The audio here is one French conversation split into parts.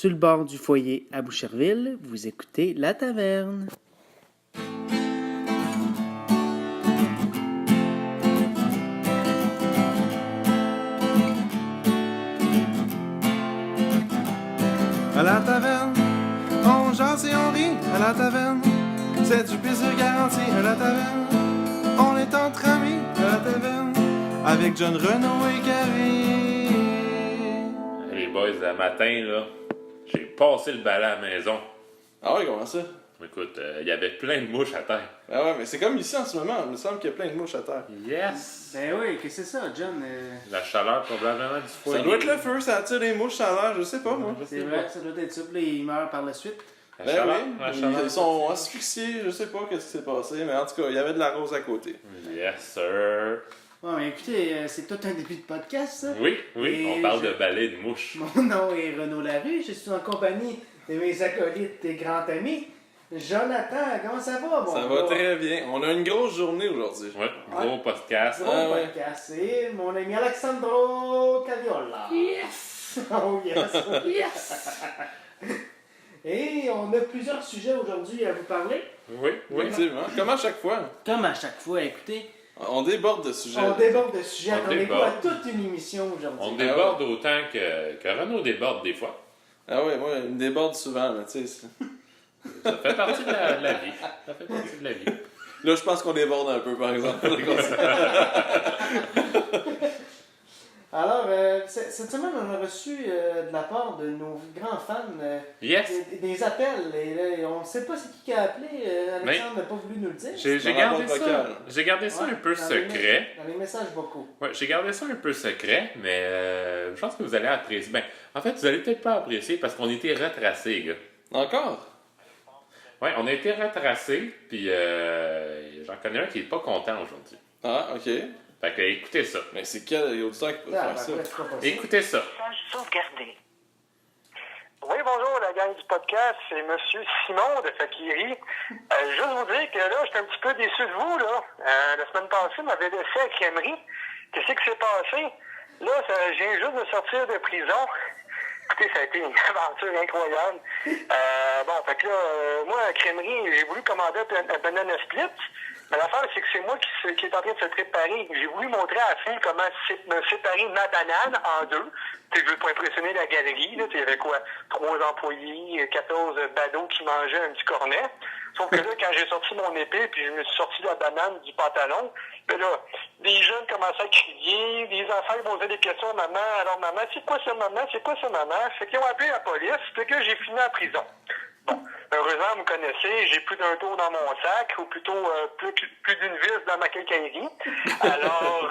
Sur le bord du foyer à Boucherville, vous écoutez La Taverne. À la taverne, on jase et on rit. À la taverne, c'est du plaisir garanti. À la taverne, on est entre amis. À la taverne, avec John Renaud et Gary. Les boys, le matin, là, j'ai passé le balai à la maison. Ah ouais, comment ça? Écoute, il y avait plein de mouches à terre. Ah ouais, mais c'est comme ici en ce moment. Il me semble qu'il y a plein de mouches à terre. Yes! Ben oui, qu'est-ce que c'est ça, John? La chaleur, probablement, du foyer. Ça doit être le feu, ça attire les mouches à l'air, je sais pas moi. C'est vrai, ça doit être ça. Puis là, ils meurent par la suite. La Ben chaleur, oui, la chaleur. ils sont asphyxiés, je sais pas qu'est-ce qui s'est passé, mais en tout cas, il y avait de la rose à côté. Yes, sir. Bon, mais écoutez, c'est tout un début de podcast, ça. Oui, Et on parle de balai de mouches. Mon nom est Renaud Larue, je suis en compagnie de mes acolytes et grands amis. Jonathan, comment ça va, mon Ça gars? va très bien. On a une grosse journée aujourd'hui. Ouais, gros podcast. Gros Ah ouais. podcast. Et mon ami Alexandro Caviola. Yes! Oh yes! Yes! Et on a plusieurs sujets aujourd'hui à vous parler. Oui. Effectivement, comme à chaque fois. Comme à chaque fois, écoutez, On déborde de sujets. on déborde de sujets. On Attendez-vous à déborde. toute une émission aujourd'hui. On déborde autant que Renaud déborde des fois. Ah ouais, moi, il me déborde souvent, mais tu sais. Ça fait partie de la vie. Ça fait partie de la vie. Là, je pense qu'on déborde un peu, par exemple. Alors, cette semaine, on a reçu de la part de nos grands fans Yes! des appels. Et là, on ne sait pas c'est qui a appelé. Alexandre n'a pas voulu nous le dire. J'ai Dans la gardé boîte ça. vocale. J'ai gardé ça Ouais, un peu dans les secret. dans les messages vocaux. Ouais, j'ai gardé ça un peu secret, mais je pense que vous allez apprécier. Ben, en fait, vous allez peut-être pas apprécier parce qu'on était retracés, gars. Encore? Ouais, on a été retracés, puis j'en connais un qui est pas content aujourd'hui. Ah, ok. Fait que écoutez ça. Mais c'est quel auditeur qui peut Ah, faire ben, ça? après, c'est pas possible. Écoutez ça. Message sauvegardé. Oui, bonjour, la gang du podcast. C'est M. Simon de Fakiri. Juste vous dire que là, j'étais un petit peu déçu de vous, là. La semaine passée, vous m'avez laissé à Crèmerie. Qu'est-ce qui s'est passé? Là, je viens juste de sortir de prison. Écoutez, ça a été une aventure incroyable. Bon, fait que là, moi, à Crèmerie, j'ai voulu commander un banana split. Mais l'affaire, c'est que c'est moi qui est en train de se préparer. J'ai voulu montrer à la fille comment me séparer ma banane en deux. Tu sais, je veux pas impressionner la galerie. Là. Il y avait quoi? 3 employés, 14 badauds qui mangeaient un petit cornet. Sauf que là, quand j'ai sorti mon épée, puis je me suis sorti la banane du pantalon, ben là, des jeunes commençaient à crier, les enfants ils posaient des questions à maman. Alors, maman, c'est quoi ça, maman? C'est quoi ça, maman? Fait qu'ils ont appelé la police, fait que j'ai fini en prison. Bon, heureusement, vous me connaissez, j'ai plus d'un tour dans mon sac, ou plutôt plus d'une vis dans ma quincaillerie. Alors,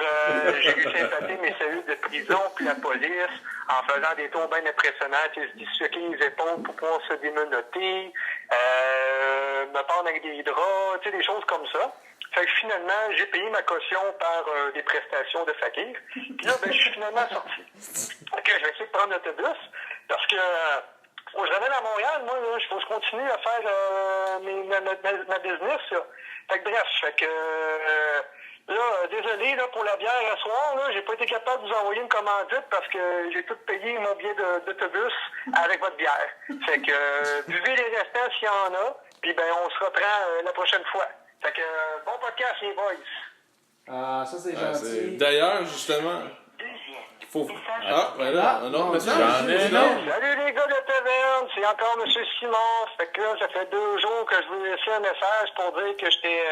j'ai réussi à épater mes cellules de prison, puis la police, en faisant des tours bien impressionnants, tu sais, se disloquer les épaules pour pouvoir se démenoter, me prendre avec des draps, tu sais, des choses comme ça. Fait que finalement, j'ai payé ma caution par des prestations de fakir. Puis là, ben, je suis finalement sorti. Fait que je vais essayer de prendre l'autobus, parce que... je reviens à Montréal, moi, là, faut que je continue à faire ma business, là. Fait que bref, là, désolé là, pour la bière ce soir, là, j'ai pas été capable de vous envoyer une commandite parce que j'ai tout payé mon billet d'autobus avec votre bière. Fait que buvez les restants s'il y en a, puis ben on se reprend la prochaine fois. Fait que bon podcast les boys. Ah, ça c'est Ah, gentil. D'ailleurs, justement, Deuxième. faut... Message Ah, ben là, un autre message. J'en ai un autre. Salut les gars de Taverne, c'est encore M. Simon. Fait que là, ça fait 2 jours que je vous laissais un message pour dire que j'étais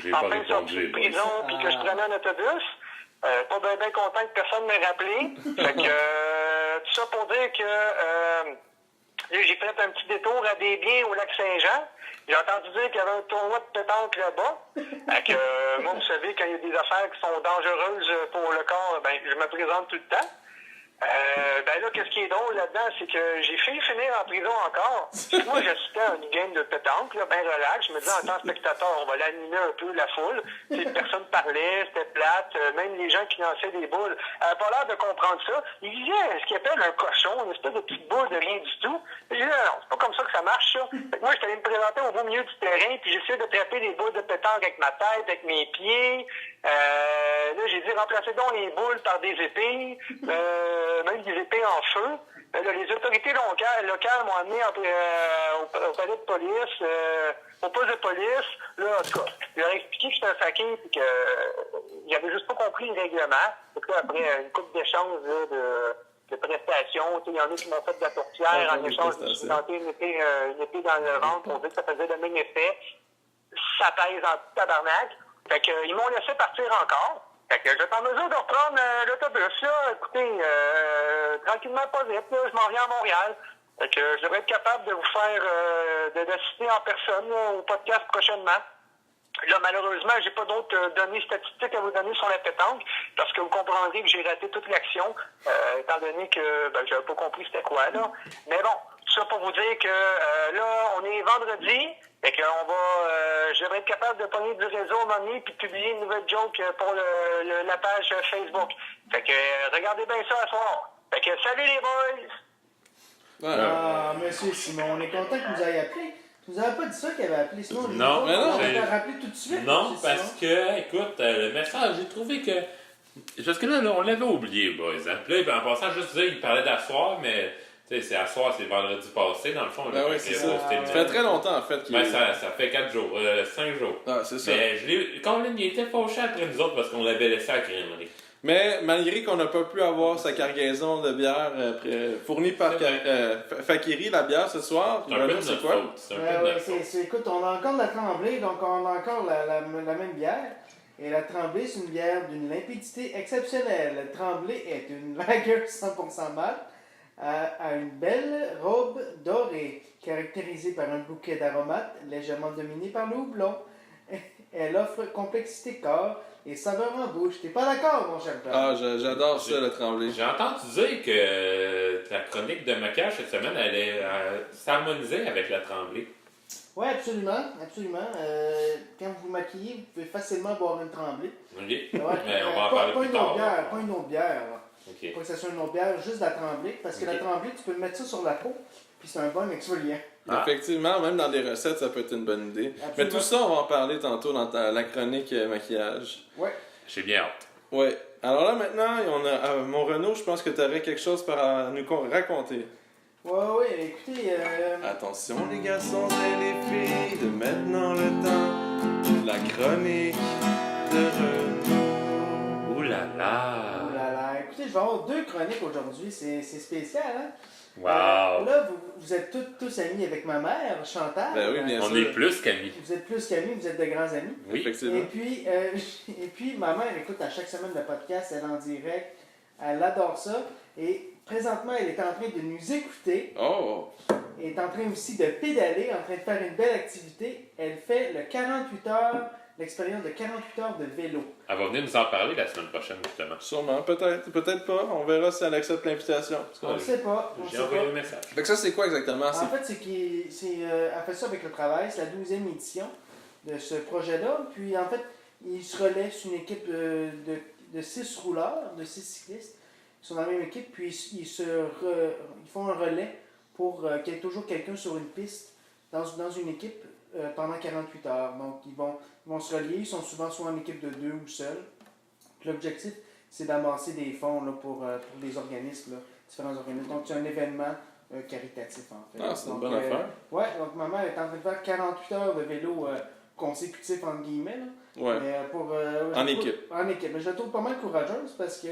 J'ai en pas plein de sortie répondu, de prison puis que je Ah. prenais un autobus. Pas bien content que personne m'ait rappelé. Fait que tout ça pour dire que là, j'ai fait un petit détour à Desbiens au lac Saint-Jean. J'ai entendu dire qu'il y avait un tournoi de pétanque là-bas. Fait que moi, vous savez, quand il y a des affaires qui sont dangereuses pour le corps, ben je me présente tout le temps. Ben là, qu'est-ce qui est drôle là-dedans, c'est que j'ai failli finir en prison encore. Moi, j'assistais à une game de pétanque, là, bien relax. Je me disais, en tant que spectateur, on va l'animer un peu, la foule. Personne parlait, c'était plate. Même les gens qui lançaient des boules n'avaient pas l'air de comprendre ça. Ils disaient ce qu'ils appellent un cochon, une espèce de petite boule de rien du tout. Et je disais, non, c'est pas comme ça que ça marche, ça. Fait que moi, j'étais allé me présenter au beau milieu du terrain, puis j'essayais de trapper des boules de pétanque avec ma tête, avec mes pieds. Là, j'ai dit, remplacez donc les boules par des épées. même des épées en feu. Là, les autorités locales m'ont amené au palais de police, au poste de police. Là, en tout cas, je leur ai expliqué que j'étais un fakir et que j'avais juste pas compris le règlement. Donc là, après une couple d'échanges de prestations, il y en a qui m'ont fait de la tourtière en échange de présenter une épée dans le ventre pour dire que ça faisait le même effet. Ça pèse en tabarnak. Fait que, ils m'ont laissé partir encore. Fait que j'étais en mesure de reprendre l'autobus, là. Écoutez, tranquillement, pas vite, là, je m'en viens à Montréal. Fait que je devrais être capable de vous faire, d'assister en personne, là, au podcast prochainement. Là, malheureusement, j'ai pas d'autres données statistiques à vous donner sur la pétanque, parce que vous comprendrez que j'ai raté toute l'action, étant donné que, j'avais pas compris c'était quoi, là. Mais bon, tout ça pour vous dire que, là, on est vendredi. Fait qu'on va, je devrais être capable de pogner du réseau à un moment donné puis publier une nouvelle joke pour la page Facebook. Fait que, regardez bien ça à soir. Fait que, salut les boys! Ah, monsieur Simon, on est content que vous ayez appelé. Tu nous avais pas dit ça qu'il avait appelé, sinon Non, mais non, on va rappeler tout de suite. Non, parce que, écoute, le message, j'ai trouvé que. Parce que là, on l'avait oublié, boys. Hein? Puis là, en passant, juste dire, il parlait d'asseoir, mais. Tu sais, c'est à soir, c'est vendredi passé, dans le fond. Ben oui, c'est ça. Ça fait très longtemps, en fait. Ben, ça fait 4 jours, 5 jours. Ah, c'est ça. Mais Colin, il était fâché après nous autres parce qu'on l'avait laissé à la crèmerie. Mais malgré qu'on n'a pas pu avoir sa cargaison de bière fournie par Fakiri, la bière ce soir, C'est un peu de notre faute. C'est un peu de notre faute. Écoute, on a encore de la Tremblay, donc on a encore la même bière. Et la Tremblay, c'est une bière d'une limpidité exceptionnelle. La Tremblay est une lager 100% malt. A une belle robe dorée, caractérisée par un bouquet d'aromates légèrement dominé par le houblon. Elle offre complexité de corps et saveur en bouche. T'es pas d'accord, mon cher père? Ah, j'adore ça, le Tremblay. J'ai entendu dire que ta chronique de maquillage cette semaine allait s'harmoniser avec la Tremblay. Oui, absolument, absolument. Quand vous vous maquillez, vous pouvez facilement boire une Tremblay. OK? Ouais, Mais on va en parler plus tard. Pas une autre bière. Là. OK. Pas que ça soit une autre bière, juste de la Tremblay. Parce que la Tremblay, tu peux mettre ça sur la peau, puis c'est un bon exfoliant. Ah. Effectivement, même dans des recettes, ça peut être une bonne idée. Absolument. Mais tout ça, on va en parler tantôt dans la chronique maquillage. Ouais. J'ai bien hâte. Ouais. Alors là, maintenant, on a mon Renaud, je pense que tu aurais quelque chose à nous raconter. Ouais, écoutez... Attention les garçons et les filles, de maintenant le temps de la chronique de Renaud. Ouh là là! Oh là là. Écoutez, je vais avoir 2 chroniques aujourd'hui, c'est spécial, hein? Wow! Là, vous êtes tous amis avec ma mère, Chantal. Ben oui, bien sûr. On est plus qu'amis. Vous êtes plus qu'amis, vous êtes de grands amis. Oui. Effectivement. Et puis, ma mère écoute à chaque semaine le podcast, elle est en direct, elle adore ça. Et présentement, elle est en train de nous écouter. Oh! Elle est en train aussi de pédaler, en train de faire une belle activité. Elle fait l'expérience de 48 heures de vélo. Elle va venir nous en parler la semaine prochaine, justement. Sûrement, peut-être pas. On verra si elle accepte l'invitation. On ne sait pas. J'ai envoyé le message. Fait que ça, c'est quoi exactement? En fait, elle fait ça avec le travail. C'est la 12e édition de ce projet-là. Puis, en fait, il se relaie sur une équipe de 6 rouleurs, de 6 cyclistes. Ils sont dans la même équipe. Puis, ils font un relais pour qu'il y ait toujours quelqu'un sur une piste dans une équipe pendant 48 heures. Donc, ils vont se relier. Ils sont souvent soit en équipe de 2 ou seuls. L'objectif, c'est d'amasser des fonds là, pour les organismes, là, différents organismes. Donc, c'est un événement caritatif, en fait. Ah, c'est une bonne affaire. Oui, donc ma mère est en train de faire 48 heures de vélo consécutif, entre guillemets. Là. Ouais. Mais, En équipe. En équipe. Mais je la trouve pas mal courageuse parce que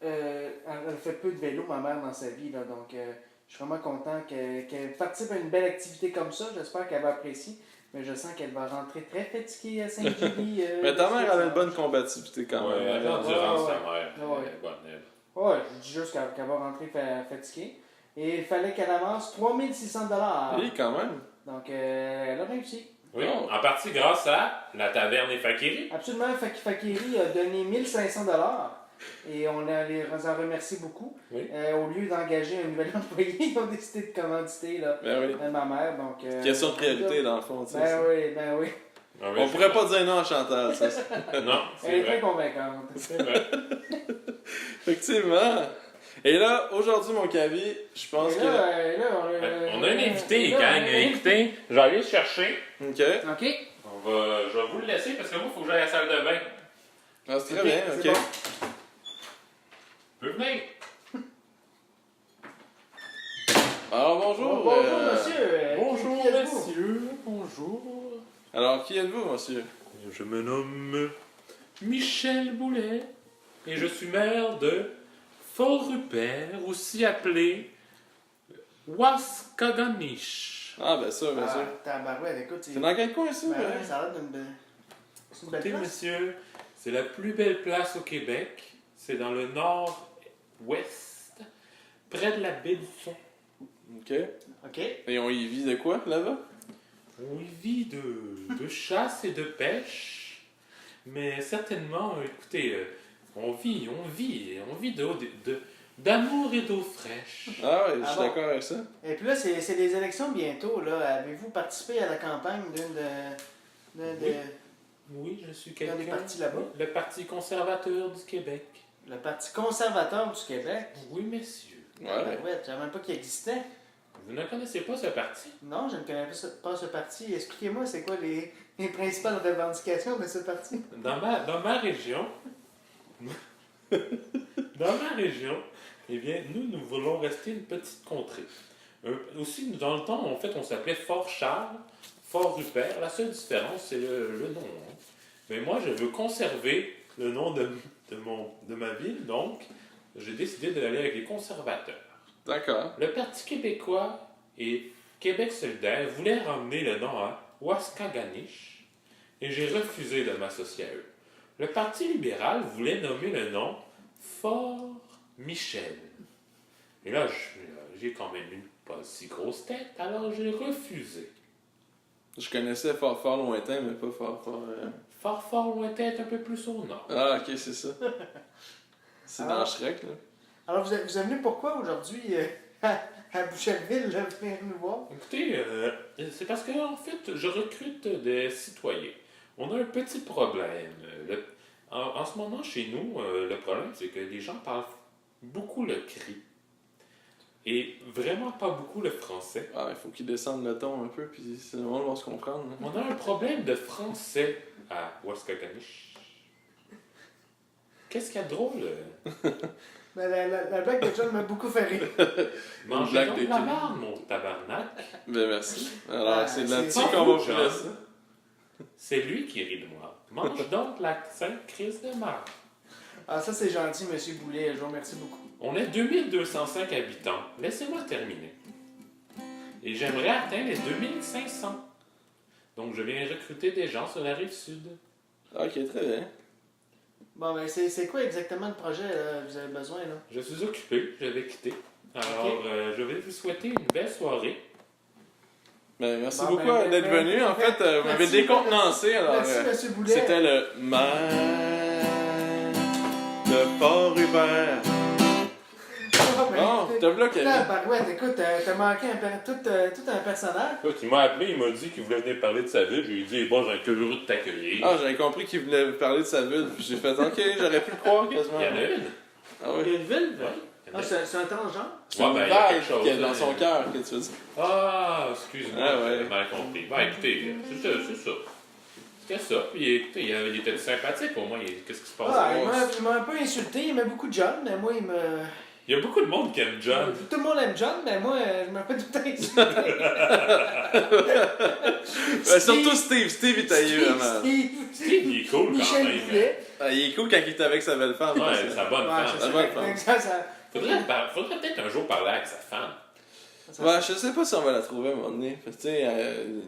elle fait peu de vélo, ma mère, dans sa vie. Là, donc, je suis vraiment content qu'elle participe à une belle activité comme ça. J'espère qu'elle va apprécier. Mais je sens qu'elle va rentrer très fatiguée à Saint-Julie. Mais ta mère, elle a une bonne combativité quand Ouais, même. elle a l'endurance, ouais. sa mère. Ouais. Elle est bonne, elle. Ouais, je dis juste qu'elle va rentrer fatiguée. Et il fallait qu'elle avance 3600 $. Oui, quand même. Donc, elle a réussi. Oui, Oh. en partie grâce à la taverne et Fakiri. Absolument, Fakiri a donné 1500 $. Et on les en remercie beaucoup. Oui. Au lieu d'engager un nouvel employé, ils ont décidé de commanditer là, Ben oui. ma mère. Donc, Question de priorité, dans le fond. Tu sais, ça. Ben oui. Ah, On pourrait pas dire non à Chantal, ça. Non, Elle c'est est très vrai. convaincante. C'est vrai. Effectivement. Et là, aujourd'hui, mon Cavi, je pense Et là, On a un invité, gang. Écoutez, je vais aller le chercher. que... OK. OK. Je vais vous le laisser parce que moi, il faut que j'aille à la salle de bain. Ah, c'est très Ok, bien, c'est OK. bon. peux venir. Alors, bonjour. Bonjour, monsieur. Bonjour, Qui êtes-vous? messieurs. Bonjour. Alors, qui êtes-vous, monsieur? Je me nomme Michel Boulet et je suis maire de Fort-Rupert, aussi appelé Waskaganish. Ah, ben ça, bien sûr. Tabarouette, écoute, C'est dans quel coin, ça? Ben ouais, ça a l'air d'une belle... C'est une belle Écoutez, place. monsieur, c'est la plus belle place au Québec. C'est dans le nord-ouest, près de la baie du Fond. OK. OK. Et on y vit de quoi, là-bas? On y vit de chasse et de pêche, mais certainement, écoutez, on vit d'amour et d'eau fraîche. Ah ouais, je Ah suis bon? d'accord avec ça. Et puis là, c'est les élections bientôt, là. Avez-vous participé à la campagne d'un Oui. Oui, je suis quelqu'un. des partis là-bas? Le Parti conservateur du Québec. Le Parti conservateur du Québec? Oui, messieurs. Ouais. Tabarouette, je savais même pas qu'il existait. Vous ne connaissez pas ce parti? Non, je ne connais pas ce parti. Expliquez-moi, c'est quoi les principales revendications de ce parti? Dans ma région, eh bien, nous voulons rester une petite contrée. Aussi, dans le temps, en fait, on s'appelait Fort-Charles, Fort-Rupert. La seule différence, c'est le nom. Hein. Mais moi, je veux conserver le nom de ma ville, donc j'ai décidé d'aller avec les conservateurs. D'accord. Le Parti québécois et Québec solidaire voulaient ramener le nom à Waskaganish et j'ai refusé de m'associer à eux. Le Parti libéral voulait nommer le nom Fort Michel. Et là, j'ai quand même une pas si grosse tête, alors j'ai refusé. Je connaissais fort fort lointain, mais pas fort fort. Fort lointain, un peu plus au nord. Ah, ok, c'est ça. C'est dans Ah. Shrek, là. Alors, vous êtes venu pourquoi aujourd'hui à Boucherville, là, venir nous voir? Écoutez, c'est parce que en fait, je recrute des citoyens. On a un petit problème. En ce moment, chez nous, le problème, c'est que les gens parlent beaucoup le cri et vraiment pas beaucoup le français. Ah, il faut qu'ils descendent le ton un peu, puis le monde va se comprendre. Hein. On a un problème de français à Waskaganish. Qu'est-ce qu'il y a de drôle? Ben, la blague de John m'a beaucoup fait rire. Mangez blague donc de la qui? marde, mon tabarnak. Ben merci. Alors, Ah, c'est c'est là-dessus pas qu'on va fou, finir John. ça. C'est lui qui rit de moi. Mange donc la sainte crise de marde. Ah, ça, c'est gentil, monsieur Boulet. Je vous remercie beaucoup. On est 2205 habitants. Laissez-moi terminer. Et j'aimerais atteindre les 2500. Donc, je viens recruter des gens sur la rive sud. Ok, très bien. Bon, ben, c'est quoi exactement le projet là, que vous avez besoin, là? Je suis occupé, je vais quitter. Alors, Ok. je vais vous souhaiter une belle soirée. Ben, merci Bon, beaucoup ben, d'être ben, venu. En fait, vous m'avez merci. décontenancé. Alors, Merci, monsieur Boulet. c'était le maire de Fort-Rupert. Ah, ben, Bon, écoutez, t'as bloqué. tabarouette, écoute, t'as manqué tout un personnage. Écoute, il m'a appelé, il m'a dit qu'il voulait venir parler de sa ville. Je lui ai dit, bon, j'ai heureux de t'accueillir. Ah, j'avais compris qu'il voulait parler de sa ville. Puis j'ai fait, ok, j'aurais pu le croire quasiment. Il y en a une. Ah Il y oui. a une ville? Ouais, il y en Ah, a c'est un transgenre? C'est Ouais, une ben, il y a quelque vague chose, qu'il y a dans là. son cœur, que tu veux dire. Ah, excuse-moi, Ah, ouais. j'ai mal compris. Ben, écoutez, c'est ça. C'était ça. Puis, écoutez, il était sympathique au moins. Qu'est-ce qui se passe? Ah, il m'a un peu insulté. Il m'a beaucoup de John, mais moi, il me... Il y a beaucoup de monde qui aime John. Tout le monde aime John, mais moi, je m'appelle tout le temps insulté. Ben, surtout Steve. Steve, il t'a eu, vraiment. Steve, Il est cool quand Michel même. Boulet. Ah, il est cool quand il est avec sa belle femme. Ouais, sa bonne Ouais, femme. c'est bonne ça. femme. Ça- Faudrait peut-être un jour parler avec sa femme. Ouais, je sais pas si on va la trouver à un moment donné. Parce que, tu sais,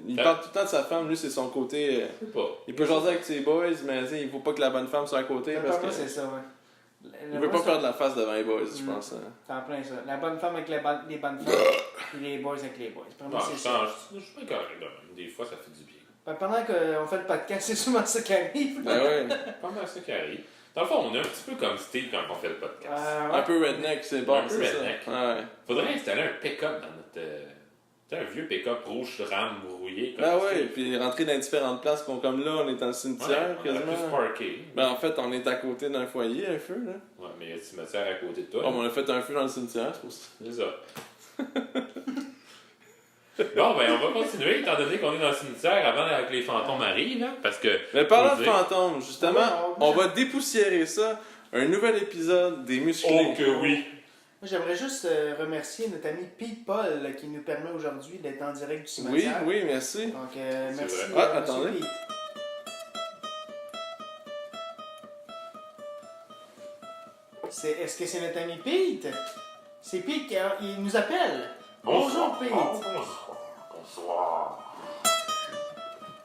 il parle tout le temps de sa femme, lui, c'est son côté. Je sais pas. Il peut jaser avec ses boys, mais tu sais, il faut pas que la bonne femme soit à côté. Parce Pour moi, que c'est ça, ouais. il veut pas perdre la face devant les boys, je pense. hein. C'est en plein ça. La bonne femme avec les bonnes femmes, et les boys avec les boys. Pour moi, Non, c'est je ça. suis pas correct de même. Des fois, ça fait du bien. Ben, pendant qu'on fait le podcast, c'est souvent ça qui arrive. Ben ouais. Pas mal ça qui arrive. Dans le fond, on est un petit peu comme Steve quand on fait le podcast. Ouais. Un peu redneck, c'est bon, Un peu c'est ça. redneck. Ouais. Faudrait installer un pick-up dans notre. Tu sais, un vieux pick-up rouge rame brouillé. Comme Ben ça. ouais, puis rentrer dans différentes places, comme là, on est dans le Ouais, cimetière, on aurait pu se quasiment. parker. Ben en fait, on est à côté d'un foyer, un feu, là. Ouais, mais il y a le cimetière à côté de toi. Oh, mais on a fait un feu dans le cimetière, c'est pour ça. C'est ça. Bon, ben, on va continuer, étant donné qu'on est dans le cimetière avant que les fantômes arrivent, là, parce que. Mais parlant faut de dire- fantômes, justement, Ouais, on va dépoussiérer ça un nouvel épisode des Musclés. Oh que oui! Moi, j'aimerais juste remercier notre ami Pete Paul qui nous permet aujourd'hui d'être en direct du Oui, cimetière. oui, merci. Donc, merci. vrai. Ah, Monsieur attendez. Pete. Est-ce que c'est notre ami Pete? C'est Pete qui il nous appelle. Bonjour, Pete. Bonsoir.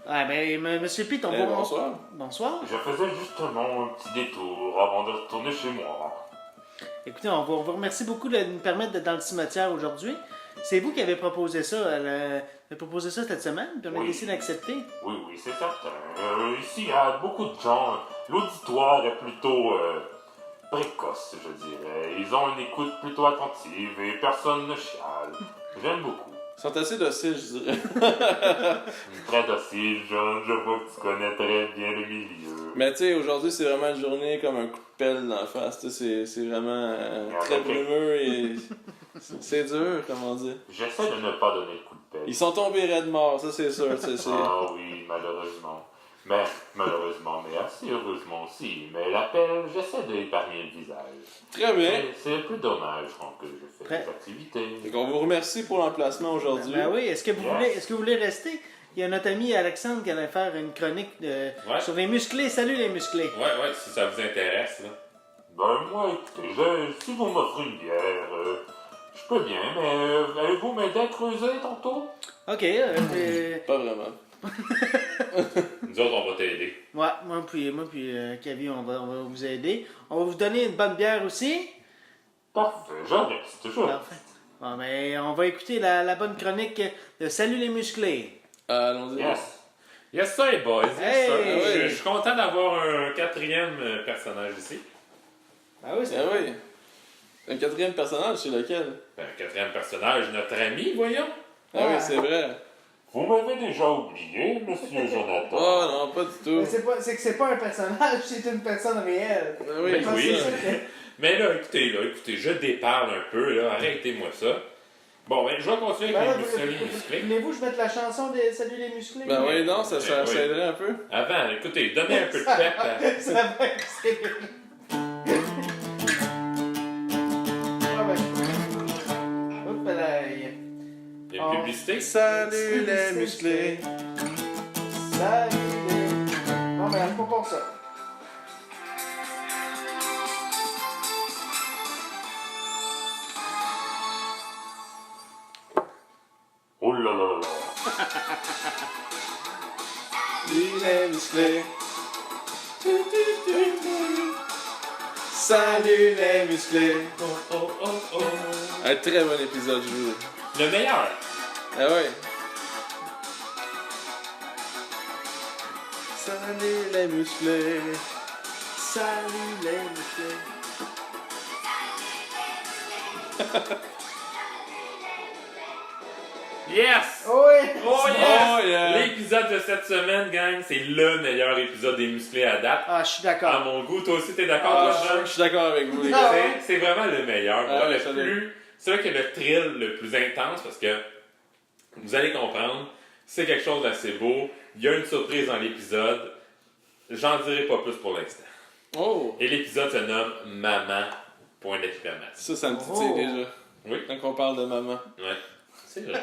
Ah, ben, Monsieur Pete, on Eh, va... bonsoir. Bonsoir. Je faisais justement un petit détour avant de retourner chez moi. Écoutez, on vous remercie beaucoup de nous permettre d'être dans le cimetière aujourd'hui. C'est vous qui avez proposé ça, proposé ça cette semaine, puis on a Oui. décidé d'accepter. Oui, c'est certain. Ici, il y a beaucoup de gens. L'auditoire est plutôt précoce, je dirais. Ils ont une écoute plutôt attentive et personne ne chiale. J'aime beaucoup. Ils sont assez dociles, je dirais. Très docile, John. Je vois que tu connais très bien le milieu. Mais tu sais, aujourd'hui, c'est vraiment une journée comme un coup de pelle dans la face. Tu sais, c'est vraiment très brumeux et c'est dur, comment dire. J'essaie de ne pas donner de coup de pelle. Ils sont tombés raides morts, ça c'est sûr. Ah oui, malheureusement. Mais assez heureusement aussi. Mais la pelle, j'essaie d'épargner le visage. Très bien. C'est le plus dommage quand que je fais Très- des activités. Donc on vous remercie pour l'emplacement aujourd'hui. Ben oui, est-ce que vous Yes. voulez rester? Il y a notre ami Alexandre qui allait faire une chronique Ouais. sur les musclés. Salut les musclés. Ouais, si ça vous intéresse, là. Ben moi, écoutez, si vous m'offrez une bière, je peux bien, mais allez-vous m'aider à creuser tantôt? OK. Pas vraiment. Nous autres, on va t'aider. Ouais, moi puis Kavi, on va vous aider. On va vous donner une bonne bière aussi. Parfait, je reste. Parfait. Bon, ben, on va écouter la bonne chronique de Salut les musclés. Allons-y. Yes. Yes, sir, boys. Yes, Hey! sir. Je suis content d'avoir un quatrième personnage ici. Ah oui, Ah oui. Un quatrième personnage, c'est lequel? Un quatrième personnage, notre ami, voyons. Ah oui, c'est vrai. Vous m'avez déjà oublié, monsieur Jonathan. Oh non, pas du tout. Mais c'est que c'est pas un personnage, c'est une personne réelle. Ah oui, Ben Parce que oui. c'est ça que- Mais là, écoutez, je déparle un peu, là. Arrêtez-moi ça. Bon, ben, je vais continuer Ben avec là, les musclés. voulez-vous que je mette la chanson de Salut les musclés? Ben oui, non, ça oui. aiderait un peu. Avant, écoutez, donnez un peu de pep à... Ça va être sérieux. Ah ben. Hop là. Il y a une publicité. Salut les musclés. Salut les... Non, mais elle pas pour ça. Oh là là là là. Salut les musclés. Salut les musclés. Oh. Un très bon épisode, je vous. Le meilleur. Ah ouais. Salut les musclés. Salut les musclés. Yes! Oh oui! Oh yes! Oh yeah! L'épisode de cette semaine, gang, c'est le meilleur épisode des musclés à date. Ah, je suis À d'accord. mon goût, toi aussi, t'es d'accord, Ah, toi, Jean? je suis d'accord avec vous, les Ah gars. ouais? C'est vraiment le meilleur. Ah, Moi, le ça l'est. plus, c'est là que le thrill le plus intense parce que vous allez comprendre, c'est quelque chose d'assez beau. Il y a une surprise dans l'épisode. J'en dirai pas plus pour l'instant. Oh! Et l'épisode se nomme Maman, point d'exclamation. Ça me titille Oh. déjà. Oui. Quand on parle de maman. Ouais, c'est vrai.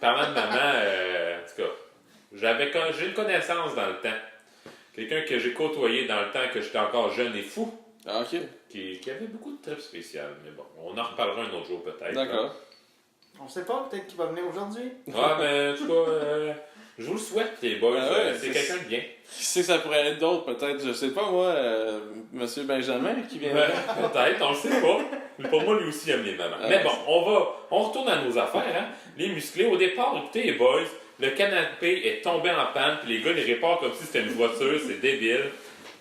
Parlant de maman, en tout cas, j'ai une connaissance dans le temps. Quelqu'un que j'ai côtoyé dans le temps que j'étais encore jeune et fou, Ah, ok. qui avait beaucoup de trips spéciales. Mais bon, on en reparlera un autre jour peut-être. D'accord. On sait pas, peut-être qu'il va venir aujourd'hui. Ouais, mais en tout cas, je vous le souhaite, les boys. Ah ouais, c'est c'est- quelqu'un de bien. Qui sait que ça pourrait être d'autres, peut-être, je sais pas, moi, Monsieur Benjamin qui vient. Peut-être, on le sait pas. Mais pour moi, lui aussi aime les mamans. Mais bon, on retourne à nos affaires. Hein. Les musclés, au départ, écoutez les boys, le canapé est tombé en panne, puis les gars les réparent comme si c'était une voiture, c'est débile.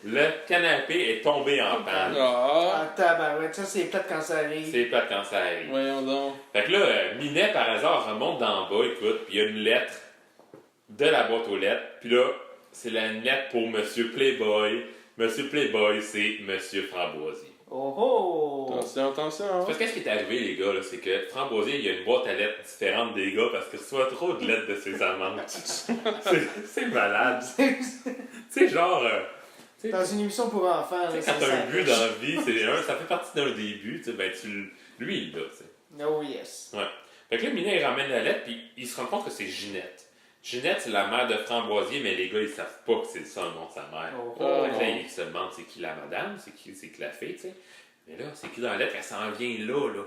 Le canapé est tombé en panne. Ah! Ah, tabarouette, ça c'est plate quand ça arrive. C'est plate quand ça arrive. Voyons donc. Fait que là, Minet, par hasard, remonte d'en bas, écoute, puis il y a une lettre de la boîte aux lettres. Puis là, c'est une lettre pour Monsieur Playboy. Monsieur Playboy, c'est Monsieur Framboisier. Oh oh! Attention, attention. Hein? Parce que ce qui est arrivé, les gars, là, c'est que Framboisier, il y a une boîte à lettres différente des gars parce que soit trop de lettres de ses amantes. c'est malade. Tu sais, genre, Tu sais, Dans une émission pour enfants, là, quand c'est t'as ça. un but dans la vie, ça fait partie d'un début, tu sais, ben lui, il l'a, tu sais. Oh yes. Ouais. Fait que là, Minet, il ramène la lettre, puis il se rend compte que c'est Ginette. Ginette, c'est la mère de Framboisier, mais les gars, ils savent pas que c'est ça le nom de sa mère. Oh. Fait que là, ils se demandent c'est qui la madame, c'est qui la fille, tu sais. Mais là, c'est qui dans la lettre, elle s'en vient là.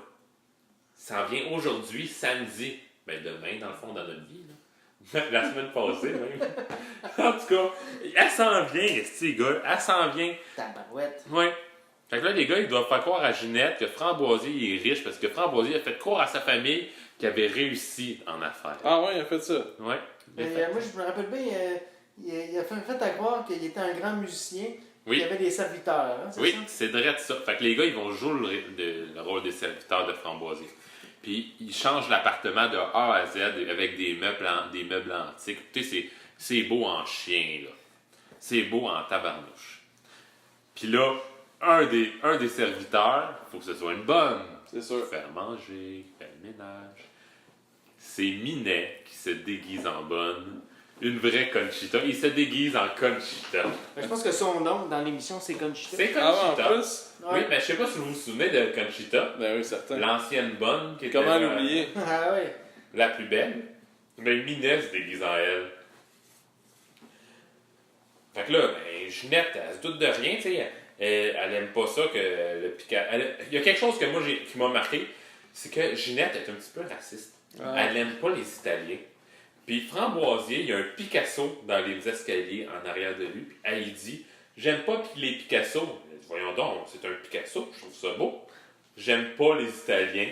Ça s'en vient aujourd'hui, samedi. Ben demain, dans le fond, dans notre vie, là. La semaine passée, même. En tout cas, elle s'en vient, les gars. Elle s'en vient. Tabarouette. Ouais. Fait que là, les gars, ils doivent faire croire à Ginette que Framboisier il est riche parce que Framboisier a fait croire à sa famille qu'il avait réussi en affaires. Ah ouais, il a fait ça. Ouais. Mais, moi, je me rappelle bien, il a fait à croire qu'il était un grand musicien. Oui. Il y avait des serviteurs. Hein, c'est Oui, ça? c'est vrai de ça. Fait que les gars, ils vont jouer le rôle des serviteurs de Framboisier. Puis, ils changent l'appartement de A à Z avec des meubles antiques. Écoutez, c'est beau en chien, là. C'est beau en tabarnouche. Puis là, un des serviteurs, il faut que ce soit une bonne. C'est sûr. Faire manger, faire le ménage. C'est Minet qui se déguise en bonne. Une vraie Conchita. Il se déguise en Conchita. Je pense que son nom dans l'émission, c'est Conchita. C'est Ah ouais, Conchita. en plus? Oui, mais je sais pas si vous vous souvenez de Conchita. Ben oui, certain. L'ancienne bonne qui était Comment l'oublier? Ah oui. la plus belle. Mais Minet se déguise en elle. Fait que là, ben, Ginette, elle se doute de rien, tu sais. Elle aime pas ça que le Picasso. Il y a quelque chose que moi qui m'a marqué, c'est que Ginette est un petit peu raciste. Ah. Elle aime pas les Italiens. Puis Framboisier, il y a un Picasso dans les escaliers en arrière de lui. Puis elle dit j'aime pas les Picasso. Elle dit, voyons donc, c'est un Picasso, je trouve ça beau. J'aime pas les Italiens.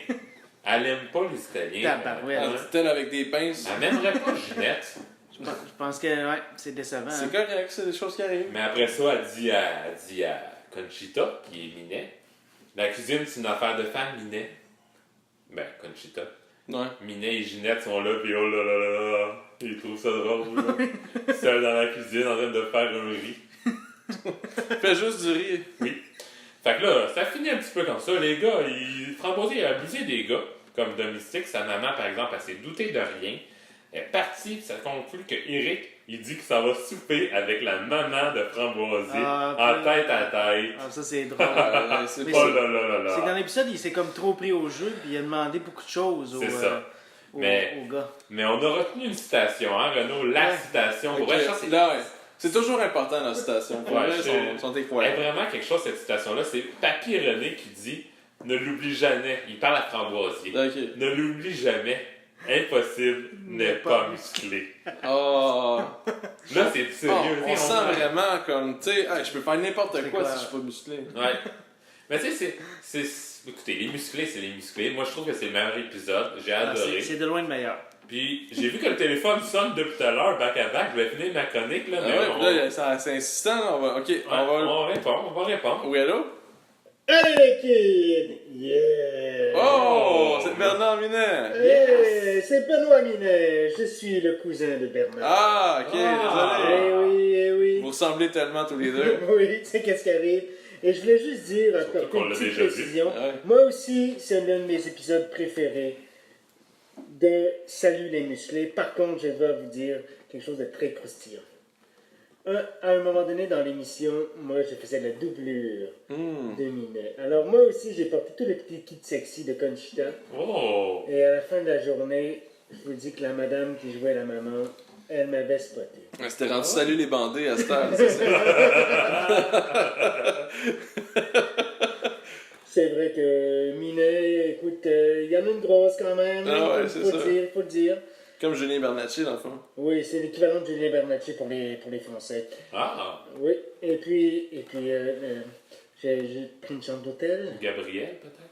Elle aime pas les Italiens. Tabarouette. Elle dit-elle avec des pinces? Elle m'aimerait pas Ginette. Je pense que ouais, c'est décevant. C'est Hein. correct, c'est des choses qui arrivent. Mais après ça, elle dit à Conchita, qui est Minet, la cuisine, c'est une affaire de femme, Minet. Ben, Conchita. Ouais. Minet et Ginette sont là, puis oh là là là là, ils trouvent ça drôle, là. Seul dans la cuisine, en train de faire un riz. Fais juste du riz. Oui. Fait que là, ça finit un petit peu comme ça. Les gars, Framboisier a abusé des gars, comme domestique. Sa maman, par exemple, elle s'est doutée de rien. Elle est partie, ça conclut que Eric, il dit que ça va souper avec la maman de Framboisier, en tête à tête. Ah, ça, c'est drôle. C'est Mais pas... Oh là là là là. C'est dans l'épisode, il s'est comme trop pris au jeu, puis il a demandé beaucoup de choses C'est ça. au Mais- gars. Mais on a retenu une citation, hein, Renaud? La Ouais. citation. Ok, Ouais, ça, c'est là, ouais. C'est toujours important dans la citation. Pour Ouais, vrai, je- ils sont Elle incroyables. est vraiment quelque chose, cette citation-là. C'est Papy René qui dit ne l'oublie jamais. Il parle à Framboisier. Ok. Ne l'oublie jamais. Impossible n'est pas musclé. Oh. Là, c'est sérieux. On sent vraiment comme, tu sais, hey, je peux faire n'importe C'est quoi clair. si je suis pas musclé. Ouais. Mais tu sais, écoutez, les musclés, c'est les musclés. Moi, je trouve que c'est le meilleur épisode. J'ai Ah, adoré. c'est de loin le meilleur. Puis, j'ai vu que le téléphone sonne depuis tout à l'heure, back à back. Je vais finir ma chronique, là. Ah mais ouais, on... puis là, c'est insistant, là, on va. Ok, Ouais, on va répondre. Oui, allô? Hey les kids! Yeah! Oh, c'est Bernard Minet! Hey, c'est Benoît Minet, je suis le cousin de Bernard. Ah, ok, Ah. Eh désolé. oui, eh oui. Vous ressemblez tellement tous les deux. Oui, tu sais qu'est-ce qui arrive. Et je voulais juste dire, apporter qu'on une l'a petite déjà vu. précision. Ouais. Moi aussi, c'est l'un de mes épisodes préférés de Salut les musclés. Par contre, je dois vous dire quelque chose de très croustillant. À un moment donné dans l'émission, moi, je faisais la doublure de Minet. Alors moi aussi, j'ai porté tout le petit kit sexy de Conchita. Oh! Et à la fin de la journée, je vous dis que la madame qui jouait la maman, elle m'avait spoté. Ouais, C'était rendu salut les bandés à cette heure. c'est ça. C'est vrai que Minet, écoute, il y en a une grosse quand même. Ah ouais, c'est ça. Faut le dire. Comme Julien Bernatchez, dans le fond. Oui, c'est l'équivalent de Julien Bernatchez pour les Français. Ah! Oui, et puis j'ai pris une chambre d'hôtel. Gabriel, peut-être?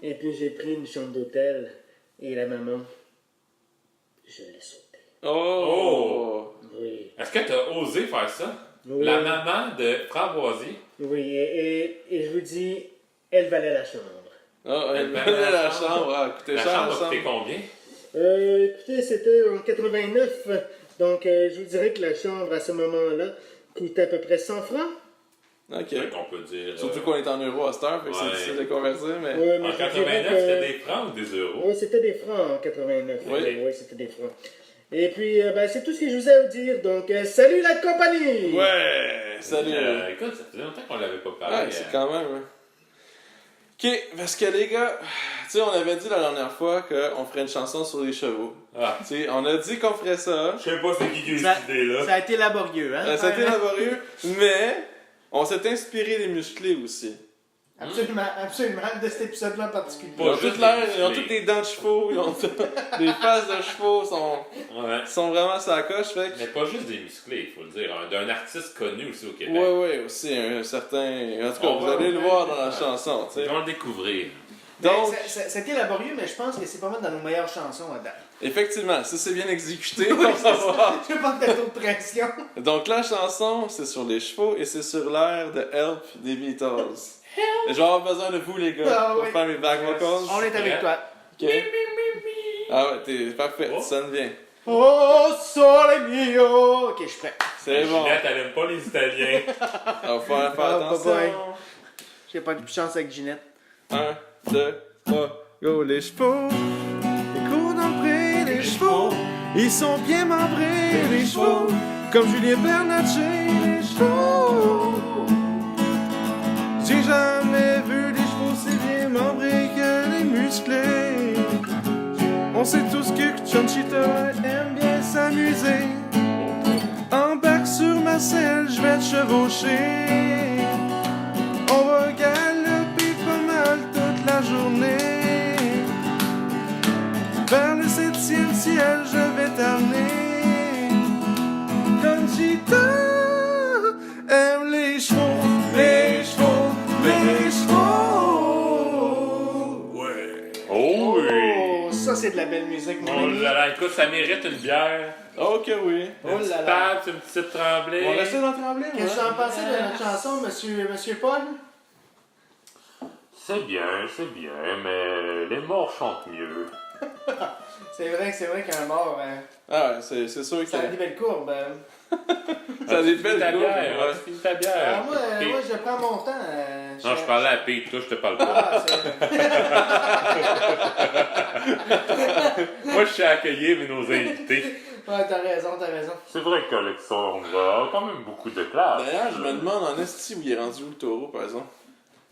Et puis j'ai pris une chambre d'hôtel. Et la maman, je l'ai sautée. Oh! Oui. Est-ce que tu as osé faire ça? Oui. La maman de Framboisier? Oui, et je vous dis, elle valait la chambre. Oh, elle Elle venait la chambre. chambre. Ah, écoutez, La ça chambre a ensemble. coûté combien? Écoutez, c'était en 89. Donc je vous dirais que la chambre à ce moment-là coûtait à peu près 100 francs. Ok. C'est qu'on peut dire. Surtout qu'on est en euros à cette heure, fait que Ouais. c'est difficile de convertir, mais. Ouais, mais En je dirais 89, que- c'était des francs ou des euros? Oui, c'était des francs en 89. Oui. Oui, c'était des francs. Et puis, c'est tout ce que je vous ai à vous dire. Donc, salut la compagnie! Ouais, salut. Écoute, ça faisait longtemps qu'on l'avait pas Ouais, parlé. c'est quand même. Hein. Ok, parce que les gars, tu sais, on avait dit la dernière fois qu'on ferait une chanson sur les chevaux. Ah. Tu sais, on a dit qu'on ferait ça. Je sais pas c'est qui a eu Ça, cette idée-là. ça a été laborieux, hein? Ça a été laborieux, mais on s'est inspiré des musclés aussi. Absolument, absolument, de cet épisode-là en particulier. Ils ont, juste toutes l'air, des ils ont musclés. toutes des dents de chevaux, ils ont des faces de chevaux, Ouais. sont vraiment sur la coche. Fait que... Mais pas juste des musclés, il faut le dire. D'un artiste connu aussi au Québec. Ouais, aussi, un certain. En tout cas, On vous va- allez le voir dans la chanson, tu sais. Ils vont le découvrir. Donc, C'était laborieux, mais je pense que c'est pas mal dans nos meilleures chansons à date. effectivement, ça c'est bien exécuté, on va voir. Je pense que t'as trop de pression. Donc la chanson, c'est sur les chevaux et c'est sur l'air de Help des Beatles. Et je vais avoir besoin de vous, les gars, Ah pour oui. faire mes back vocals. On est avec toi. Ok. Ah ouais, t'es parfait, Oh. tu sonnes bien. Oh, sole mio! Ok, je suis prêt. C'est bon. Ginette, elle aime pas les Italiens. On va faire Ah, attention. bye-bye. J'ai pas de chance avec Ginette. 1, 2, 3, go les chevaux. Ils courent dans le pré, les chevaux. Ils sont bien membrés, les chevaux. Comme Julien Bernatchez, les chevaux. J'ai jamais vu des chevaux si bien membrés que les musclés. On sait tous que Conchita aime bien s'amuser. Embarque sur ma selle, je vais te chevaucher. On va galoper pas mal toute la journée. Vers le 7e ciel, je vais t'amener. Conchita aime les chevaux, les chevaux, les chevaux. Ouais. Oh oui! Oh, ça c'est de la belle musique, mon Oh ami. là là, écoute, ça mérite une bière. Ok, oui. Oh Une petite là là. table, une petite tremblée. On va rester dans Tremblay, moi. Qu'est-ce que t'en pensais de notre chanson, monsieur Paul? C'est bien, mais les morts chantent mieux. C'est vrai qu'un mort, Ah, ouais, c'est sûr que ça a des belles courbes. ça a des belles ta courbes, bière. ouais. Tu finis ta bière. Alors moi, je prends mon temps. Non, je parlais à Pete, toi, je te parle pas. Ah, c'est... Moi, je suis à accueillir nos invités. Ouais, t'as raison. C'est vrai qu'Alexandre a quand même beaucoup de classe. D'ailleurs, je me demande en esti où il est rendu où le taureau, par exemple.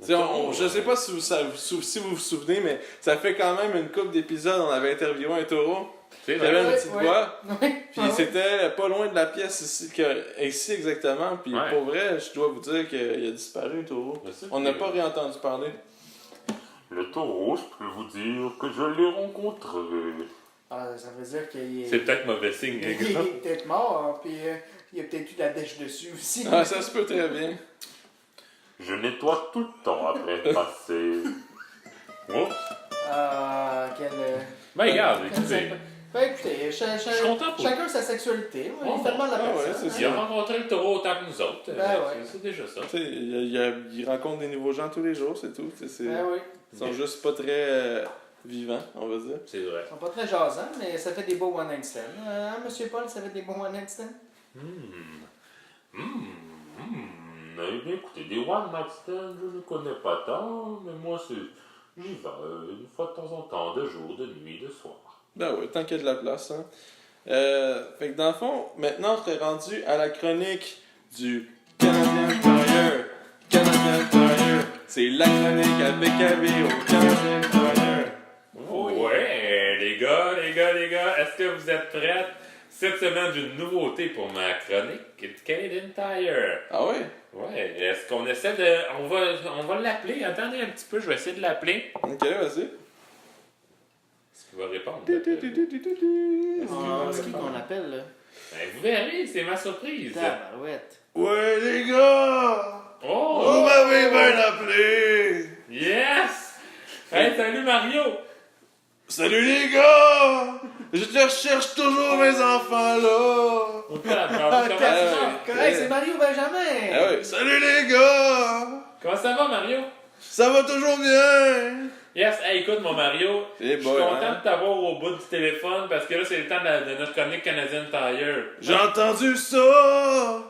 T'sais, je sais pas si si vous vous souvenez, mais ça fait quand même une couple d'épisodes, on avait interviewé un taureau. C'est Il avait vrai. une petite voix. Oui. Puis c'était pas loin de la pièce ici exactement. Puis Ouais. pour vrai, je dois vous dire qu'il a disparu, le taureau. Je sais On n'a que- pas réentendu parler. Le taureau, je peux vous dire que je l'ai rencontré. Ah, ça veut dire qu'il est... C'est peut-être mauvais signe, les Il gars. est peut-être mort, puis il y a peut-être eu de la dèche dessus aussi. Ah, ça se peut très bien. Je nettoie tout le temps après passer. Oups. Ah, quel... Ben, regarde, quel écoutez. sympa. Ben écoutez, Je suis content pour chacun sa sexualité. Oh, Il fait mal à la ah ouais, personne. c'est Il a hein. rencontré le taureau autant que nous autres. Ben ouais. C'est déjà ça. Tu sais, il rencontre des nouveaux gens tous les jours, c'est tout. Ben oui. Ils sont juste pas très vivants, on va dire. C'est vrai. Ils sont pas très jasants, mais ça fait des beaux one-night stands. Hein, monsieur Paul, ça fait des bons one-night stands? Eh bien, écoutez, des one night stands, je ne connais pas tant, mais moi, j'y vais une fois de temps en temps, de jour, de nuit, de soir. Ben oui, tant qu'il y a de la place. Hein. Fait que dans le fond, maintenant on serait rendu à la chronique du Canadien Tire. Canadien Tire. C'est la chronique à BKB au Canadien Tire. Ouais, les gars, est-ce que vous êtes prêts? Cette semaine, j'ai une nouveauté pour ma chronique du Canadian Tire. Ah ouais? Ouais, est-ce qu'on essaie de... On va l'appeler. Attendez un petit peu, je vais essayer de l'appeler. Ok, vas-y. Est-ce qu'il va répondre? C'est qui qu'on appelle, là? Ben, vous verrez, c'est ma surprise. Tabarouette. Ouais, les gars! Oh! Vous m'avez bien appelé! Yes! Hey, salut Mario! Salut les gars! Je te recherche toujours mes enfants là! On peut la Ah, comment ça va? correct, c'est Mario Benjamin! Ah ouais, salut les gars! Comment ça va Mario? Ça va toujours bien! Yes, hey, écoute mon Mario, Eh je suis boy, content hein? de t'avoir au bout du téléphone parce que là c'est le temps de notre chronique Canadian Tire. J'ai entendu ça!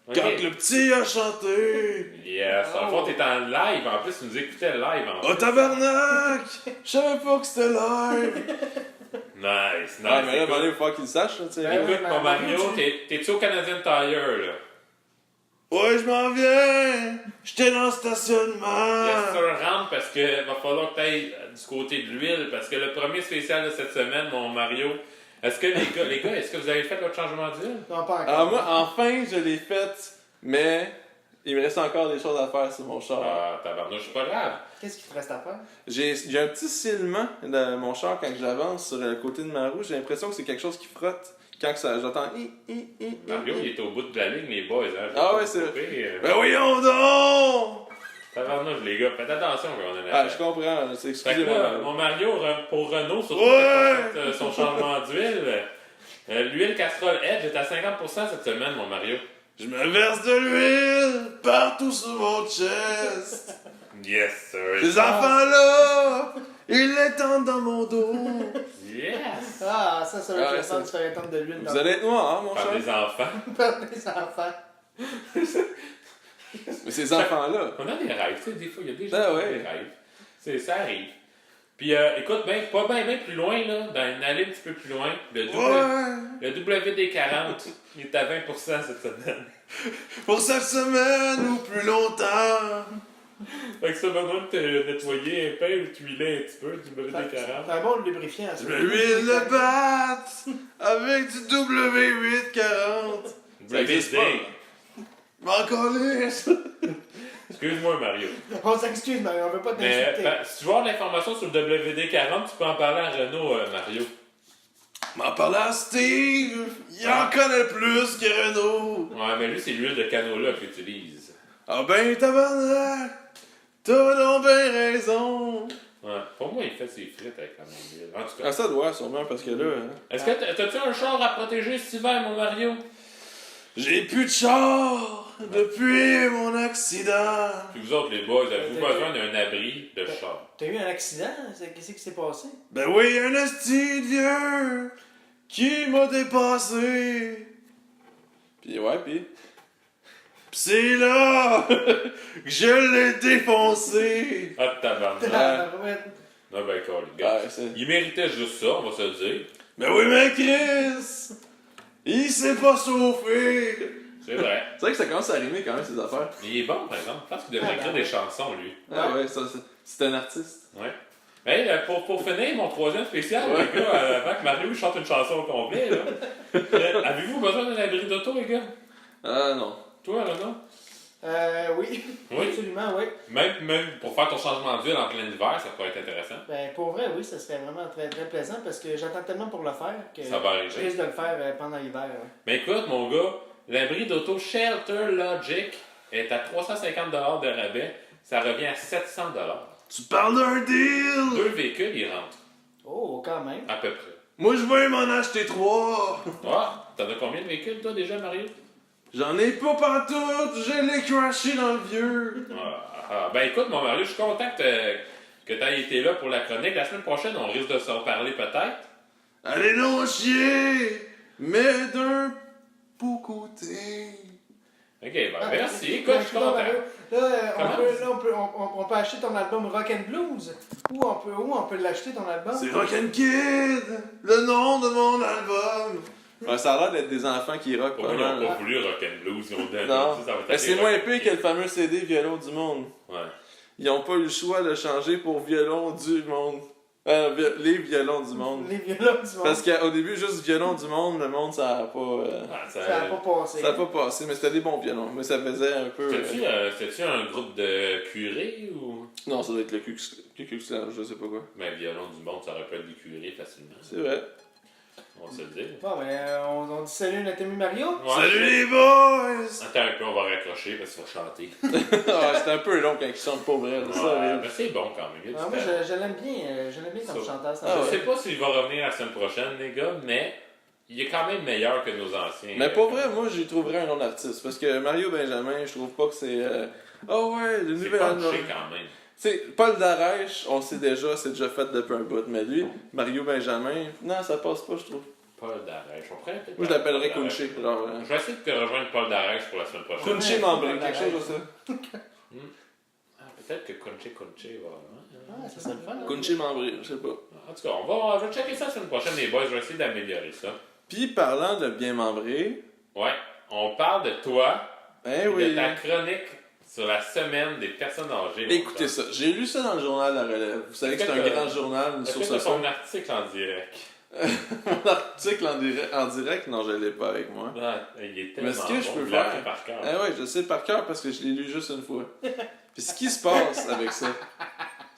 Ok. Quand le petit a chanté! Yes, en fond t'es en live, en plus tu nous écoutais live en Oh tabarnak! Je savais pas que c'était live! Nice, Ah, nice. mais là, Écoute, il faut qu'il le sache, là, tu sais. Ouais. écoute, mon Mario, Mario, t'es-tu au Canadian Tire, là? Ouais, je m'en viens! J'étais dans le stationnement! Yes, sir, rentre parce que va falloir que t'ailles du côté de l'huile, parce que le premier spécial de cette semaine, mon Mario, est-ce que les gars, est-ce que vous avez fait votre changement d'huile? Non, pas encore. Alors moi, enfin, je l'ai faite, mais il me reste encore des choses à faire sur mon char. Ah, tabarnouche, c'est pas grave. Qu'est-ce qu'il te reste à faire? J'ai un petit silement dans mon char quand j'avance sur le côté de ma roue. J'ai l'impression que c'est quelque chose qui frotte quand j'entends Mario, il est au bout de la ligne, les boys, hein. Ah ouais, c'est vrai. vrai. Ben voyons donc! Tabarnouche, les gars, faites attention quand on est là. Ah, je comprends, Fait que excusez-moi. là, mon Mario, pour Renault, surtout Ouais! qu'il a fait, son changement d'huile, l'huile casserole Edge est à 50% cette semaine, mon Mario. Je me verse de l'huile partout sur mon chest. Yes, sir. Ces enfants-là, ils l'étendent dans mon dos. Yes! Ah, ça va être Ouais, le fun de c'est- se faire étendre de l'huile Vous allez être noir, hein, mon Par cher? des enfants. par les enfants. Mais ces enfants-là. On a des rêves, tu sais, des fois, il y a des gens Ben qui ont ouais. des rêves. Ça arrive. Puis, écoute, pas bien plus loin, là, dans une allée un petit peu plus loin, le WD-40, il est à 20% cette semaine. Pour cette semaine ou plus longtemps. Fait que ça va besoin de te nettoyer un peu ou tuiler un petit peu du WD-40. C'est un bon lubrifiant, ça. Je me l'huile de batte avec du W840. Ça existe pas. M'en calisse. Excuse-moi, Mario. On s'excuse, mais on veut pas Mais t'insulter. si tu veux avoir de l'information sur le WD-40, tu peux en parler à Renault, Mario. M'en parle à Steve. Il en connaît plus que Renault. Ouais, mais lui, c'est l'huile de canola qu'il utilise. Ah ben tabarnak. T'as donc bien raison. Ouais, pour moi, il fait ses frites avec la même huile. En tout cas, Ah, ça doit sûrement parce que là, est-ce que t'as-tu un char à protéger cet hiver, mon Mario? j'ai plus de char depuis mon accident. Puis vous autres, les boys, avez-vous besoin d'un abri de char? T'as eu un accident? Qu'est-ce qui s'est passé? Ben oui, un esti de vieux qui m'a dépassé. Pis ouais, pis c'est là que je l'ai défoncé. Ah, tabarnak. Ouais. Ah ben, cool, les gars. Ouais, c'est... Il méritait juste ça, on va se le dire. Ben oui, mais Chris, il s'est pas sauvé. C'est vrai. C'est vrai que ça commence à rimer quand même, ces affaires. Il est bon, par exemple. Je pense qu'il devrait écrire des chansons, lui. Ah ouais, ça, c'est un artiste. Ouais. Hey, pour finir mon troisième spécial, Ouais. les gars, avant que Mario chante une chanson au complet, là. Avez-vous besoin d'un abri d'auto, les gars? Ah non. Toi, Renaud? Oui. Oui. Absolument, oui. Même pour faire ton changement d'huile en plein hiver, ça pourrait être intéressant. Ben, pour vrai, oui, ça serait vraiment très, très plaisant parce que j'attends tellement pour le faire que Ça va je arriver. risque de le faire pendant l'hiver. Ouais. Mais écoute, mon gars, l'abri d'auto Shelter Logic est à 350$ de rabais. Ça revient à 700$. Tu parles d'un deal. 2 véhicules, ils rentrent. Oh, quand même. À peu près. Moi, je veux m'en acheter 3. Ah, t'en as combien de véhicules, toi, déjà, Mario? J'en ai pas pantoute, je l'ai crashé dans le vieux. Ben écoute, mon Mario, je suis content que tu aies été là pour la chronique. La semaine prochaine, on risque de s'en parler peut-être. Allez non chier, mais d'un beau côté. Ok, ben merci. Écoute, je suis content. On peut acheter ton album Rock and Blues. Où on peut l'acheter ton album? C'est Rock'n Kid, le nom de mon album. Ouais, ça a l'air d'être des enfants qui rockent Pour pas moi, ils mal. n'ont pas voulu Rock'n'Blues, ils ont donné. Non, Ça va être mais c'est assez moins rock. pire que le fameux CD Violon du Monde. Ouais. Ils ont pas eu le choix de changer pour Violon du Monde. Les violons du monde. Les violons du monde. Parce qu'au début, juste violon du monde, le monde, ça a pas... Ah, Ça n'a pas passé. ça a pas passé, mais c'était des bons violons. Mais ça faisait un peu... C'était-tu un groupe de curés ou. Non, ça doit être le Cucux-Clan, je sais pas quoi. Mais violon du monde, ça aurait pu être des curés facilement. C'est vrai. On va se le dire. Bon, ben, on dit salut à notre ami Mario. Ouais, Salut les boys! Attends un peu, on va raccrocher parce qu'il va chanter. Ah, c'était un peu long quand ils chantent pas vrai. Ouais, Ça, mais c'est bon quand même. Il y a du Moi, talent. je l'aime bien comme Ça. chanteur. c'est un Ah peu- Je sais pas s'il va revenir la semaine prochaine, les gars, mais il est quand même meilleur que nos anciens. Mais pour vrai, moi, j'y trouverais un autre artiste. Parce que Mario Benjamin, je trouve pas que c'est... Oh ouais, le C'est nouvel pas album. touché quand même. Tu sais, Paul Darèche, on sait déjà, c'est déjà fait depuis un bout. Mais lui, Mario Benjamin, non, ça passe pas, je trouve. Paul Darèche. On pourrait peut-être Moi, je l'appellerais Paul Kunchi. Darèche. Genre, Je vais essayer de te rejoindre Paul Darèche pour la semaine prochaine. Kunchi Mambré, quelque chose de ça. Ah, peut-être que Conche va. Ah, ça serait le fun. hein. Kunchi Mambré, je sais pas. Ah, En tout cas, je vais checker ça la semaine prochaine, les boys. Je vais essayer d'améliorer ça. Puis, parlant de bien membré, Ouais, on parle de toi et oui. de ta chronique sur la semaine des personnes âgées. Écoutez ça, j'ai lu ça dans le journal La Relève. Vous savez que c'est un grand journal, une Est-ce que source tu as de ton article en direct? Mon article en direct, non, je l'ai pas avec moi. Ah, il est tellement Mais ce que je bon, peux je l'ai appris faire, par cœur. oui, je sais par cœur parce que je l'ai lu juste une fois. Puis ce qui se passe avec ça,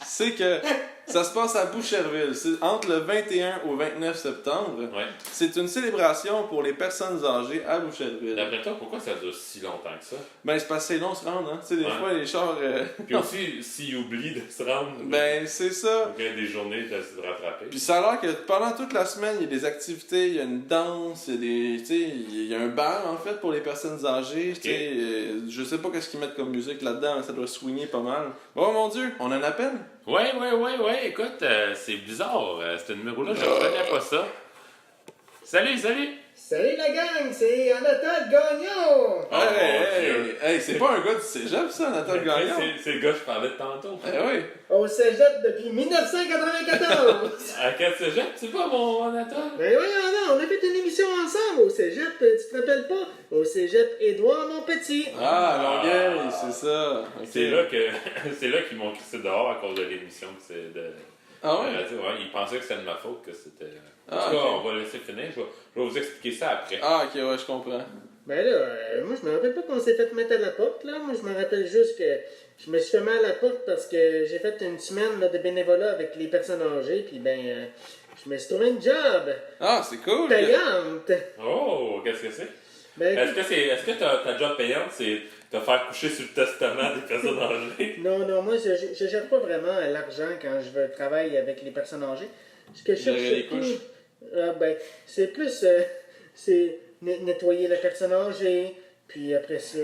c'est que ça se passe à Boucherville. C'est entre le 21 au 29 septembre. Ouais. C'est une célébration pour les personnes âgées à Boucherville. D'après toi, pourquoi ça dure si longtemps que ça? Ben, c'est parce que c'est long de se rendre, hein. Tu sais, des Ouais. fois, les chars... Puis aussi, s'ils oublient de se rendre, Ben, c'est ça. il y a des journées de se rattraper. Puis ça a l'air que pendant toute la semaine, il y a des activités, il y a une danse, il y a des, tu sais, il y a un bal en fait pour les personnes âgées. Ok. Tu sais, je sais pas qu'est-ce qu'ils mettent comme musique là-dedans, mais ça doit swinger pas mal. Oh mon Dieu, on en appelle? Ouais, écoute, c'est bizarre, ce numéro-là, je connais pas ça. Salut! Salut la gang, c'est Anatole Gagnon! Oh, mon Dieu. Hey, c'est pas un gars du cégep ça, Nathan Gagnon? C'est le gars que je parlais de tantôt. Eh oui. Au cégep depuis 1994! À quel cégep, tu vas, mon Anatole? Ben oui, on a fait une émission ensemble au cégep, tu te rappelles pas? Au cégep Édouard Montpetit. Ah, Longueuil, c'est ça. Ok. C'est là qu'ils m'ont crissé dehors à cause de l'émission de Ah ouais? de radio. Ouais, ils pensaient que c'était de ma faute, que c'était... En Ah, tout cas, ok. on va laisser finir. Je vais vous expliquer ça après. Ah, ok, ouais, je comprends. Ben là, moi je me rappelle pas qu'on s'est fait mettre à la porte, là. Moi je me rappelle juste que je me suis fait mal à la porte parce que j'ai fait une semaine là, de bénévolat avec les personnes âgées, puis ben, je me suis trouvé une job Ah, c'est cool. payante. Oh, qu'est-ce que c'est? Ben, Est-ce que ta job payante, c'est te faire coucher sur le testament des personnes âgées? non, moi je gère pas vraiment l'argent quand je veux travailler avec les personnes âgées. Ce que je cherche Gérer les surtout, couches. ben, c'est plus c'est nettoyer la personne âgée, puis après ça,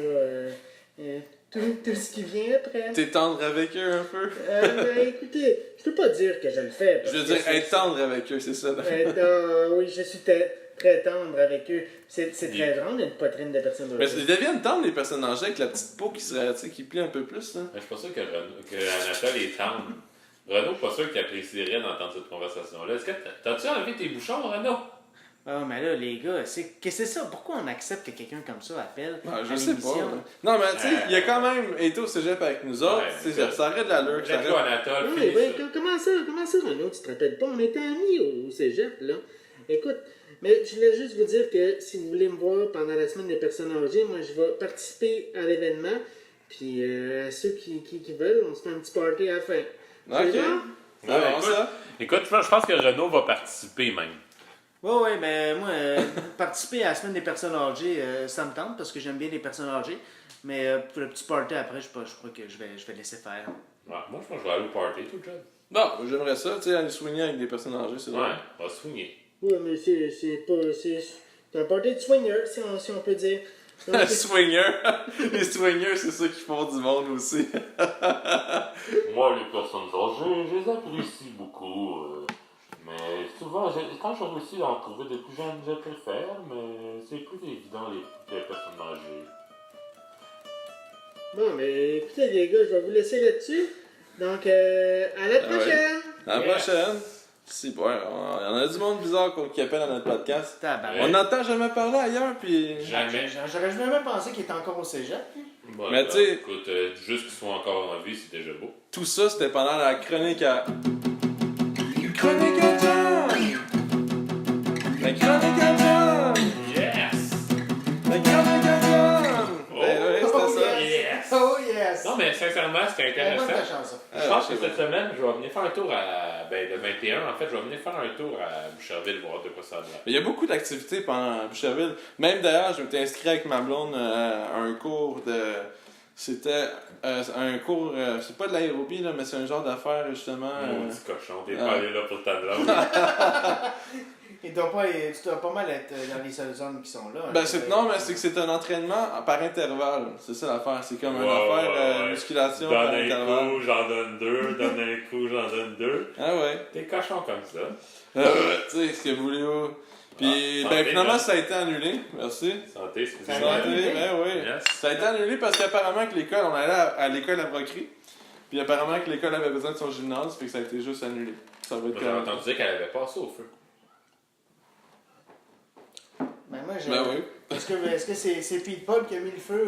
tout ce qui vient après. T'es tendre avec eux un peu? Ben, écoutez, je peux pas dire que je le fais. Je veux dire, être tendre avec eux, c'est ça. Oui, je suis très tendre avec eux. C'est très grand, une poitrine de personnes Mais âgées. ils deviennent tendres, les personnes âgées, avec la petite peau qui serait, tu sais, qui plie un peu plus, là. Mais je suis pas sûr que Anatole est tendre. Renaud, pas sûr qu'il apprécierait d'entendre cette conversation-là. Est-ce que t'as-tu enlevé tes bouchons, Renaud? Ah, mais là, les gars, qu'est-ce que c'est ça? Pourquoi on accepte que quelqu'un comme ça appelle Ah, je à sais pas. l'émission? là. Non, mais tu sais, il a quand même été au cégep avec nous autres. Ouais, Tu sais, ça aurait de l'allure. ça Jette-toi, aurait- Anatole, Oui, finis oui, ça. comment ça, Renaud, tu te rappelles pas? On était amis au cégep, là. Écoute, mais je voulais juste vous dire que si vous voulez me voir pendant la semaine des personnes âgées, moi, je vais participer à l'événement. Puis, ceux qui veulent, on se fait un petit party à la fin. Ok. C'est ça? Ah, bon, écoute, ça. écoute, je pense que Renaud va participer même. Oui, mais moi, participer à la semaine des personnes âgées, ça me tente parce que j'aime bien les personnes âgées. Mais pour le petit party après, je crois que je vais laisser faire. Ouais, moi, je pense que je vais aller au party, tout le job. Non, j'aimerais ça, tu sais, aller soigner avec des personnes âgées, c'est Ouais, drôle. on va se soigner. Oui, mais c'est un party de swinger, si on peut dire. Donc, Swinger. Les swingers, c'est ceux qui font du monde aussi. Moi, les personnes âgées, je les apprécie beaucoup. Mais souvent, quand je réussis à en trouver des plus jeunes, je préfère, mais c'est plus évident les personnes âgées. Bon, mais écoutez, les gars, je vais vous laisser là-dessus. Donc, à la prochaine! À la Yes. prochaine. Si, ouais, on a du monde bizarre qui appelle à notre podcast. Tabarouette. On n'entend jamais parler ailleurs, puis. Jamais. J'aurais jamais pensé qu'il était encore au cégep. Bon, Mais tu sais- écoute, juste qu'ils soient encore en vie, c'est déjà beau. Tout ça, c'était pendant la chronique à. Chronique à John! La chronique à John! Yes! La chronique à John! Oh. Ben ouais, c'était ça. Yes! Oh yes! Non, mais sincèrement, c'était Bonne intéressant. ta chance, ça. Je pense je que sais cette semaine, je vais venir faire un tour le 21, en fait, je vais venir faire un tour à Boucherville, voir de quoi ça a l'air. Mais il y a beaucoup d'activités pendant Boucherville. Même d'ailleurs, je m'étais inscrit avec ma blonde à un cours de. C'était un cours. C'est pas de l'aérobie, là, mais c'est un genre d'affaire, justement. Maudit cochon, t'es ah. pas allé là pour ta blonde. Tu dois pas mal être dans les seuls hommes qui sont là. Ben, non, mais c'est que c'est un entraînement par intervalle. C'est ça l'affaire. C'est comme une Ouais, affaire ouais. musculation Donne par un intervalle. coup, j'en donne deux, donne un coup, j'en donne deux. Ah ouais. T'es cochon comme ça. Tu sais, ce que vous voulez. Puis, Ah, ben, santé, finalement, hein. ça a été annulé. Merci. Santé, excusez-moi. Santé. Santé, ben oui. Yes. Ça a été annulé parce qu'apparemment que l'école, on allait à l'école à Brocry. Puis apparemment que l'école avait besoin de son gymnase, fait que ça a été juste annulé. Ça va être J'avais entendu dire qu'elle avait passé au feu. Ben moi, Ben oui. Est-ce que c'est Pete Paul qui a mis le feu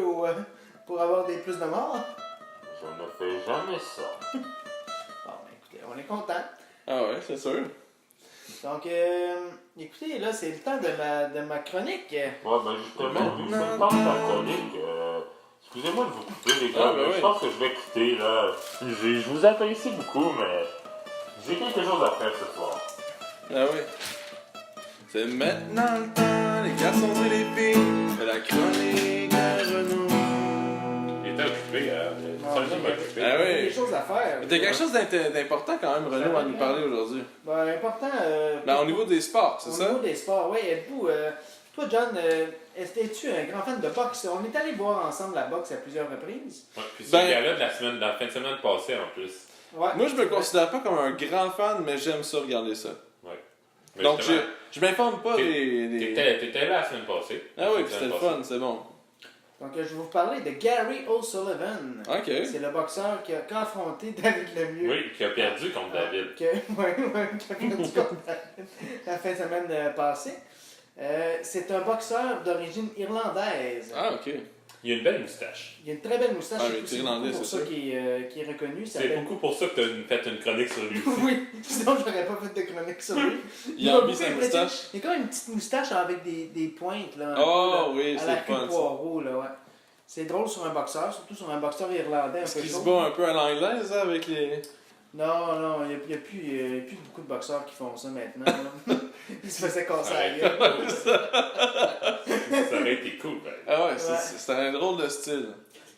pour avoir plus de morts? Je ne fais jamais ça. Bon, ben, écoutez, on est content. Ah ouais, c'est sûr. Donc, écoutez, là, c'est le temps de ma chronique. Ouais, ben justement, vu que c'est le temps de ta chronique, excusez-moi de vous couper, les gars, Ah, ben mais oui. je pense que je vais quitter, là. Je vous apprécie beaucoup, mais j'ai quelque chose à faire ce soir. Ah oui. C'est maintenant le temps, les garçons et les filles, de la chronique à Renaud. Il était occupé, sérieusement occupé. Ah Il y a oui. des choses à faire. T'as quelque chose d'important quand même, Renaud, à nous parler aujourd'hui. Ben, important. Ben, au niveau des sports, c'est Au ça? niveau des sports, oui. Êtes-vous. Toi, John, es-tu un grand fan de boxe? On est allé voir ensemble la boxe à plusieurs reprises. Ouais, puis c'est Ben- le gala de la fin de semaine passée en plus. Ouais, Moi, je me considère pas comme un grand fan, mais j'aime ça regarder ça. Ouais. Mais Donc, justement, je m'informe pas des... T'étais là la semaine passée. Ah oui, La puis semaine c'était le passée. fun, c'est bon. Donc, je vais vous parler de Gary O'Sullivan. Ok. C'est le boxeur qui a affronté David Lemieux. Oui, qui a perdu contre David. Qui a perdu contre David la fin de semaine passée. C'est un boxeur d'origine irlandaise. Ah, ok. Il a une belle moustache. Il a une très belle moustache. Ah, et mais puis c'est c'est irlandais, beaucoup pour c'est ça ça. qui est reconnu. Il C'est s'appelle- beaucoup pour ça que tu as fait une chronique sur lui aussi. Oui, sinon j'aurais pas fait de chronique sur lui. Il a mis sa moustache. Il a quand même une petite moustache avec des pointes. Là, un Oh peu, là, oui, à c'est la le queue fun, ça. poireau, là, ouais. C'est drôle sur un boxeur, surtout sur un boxeur irlandais un Est-ce peu qu'il se chaud. bat un peu à l'anglaise, hein, avec les... Non, il n'y a, plus beaucoup de boxeurs qui font ça maintenant. là. Ils se faisaient casser Arrête. la gueule. Ça aurait été cool, ben. Ah ouais, Ouais. c'est un drôle de style.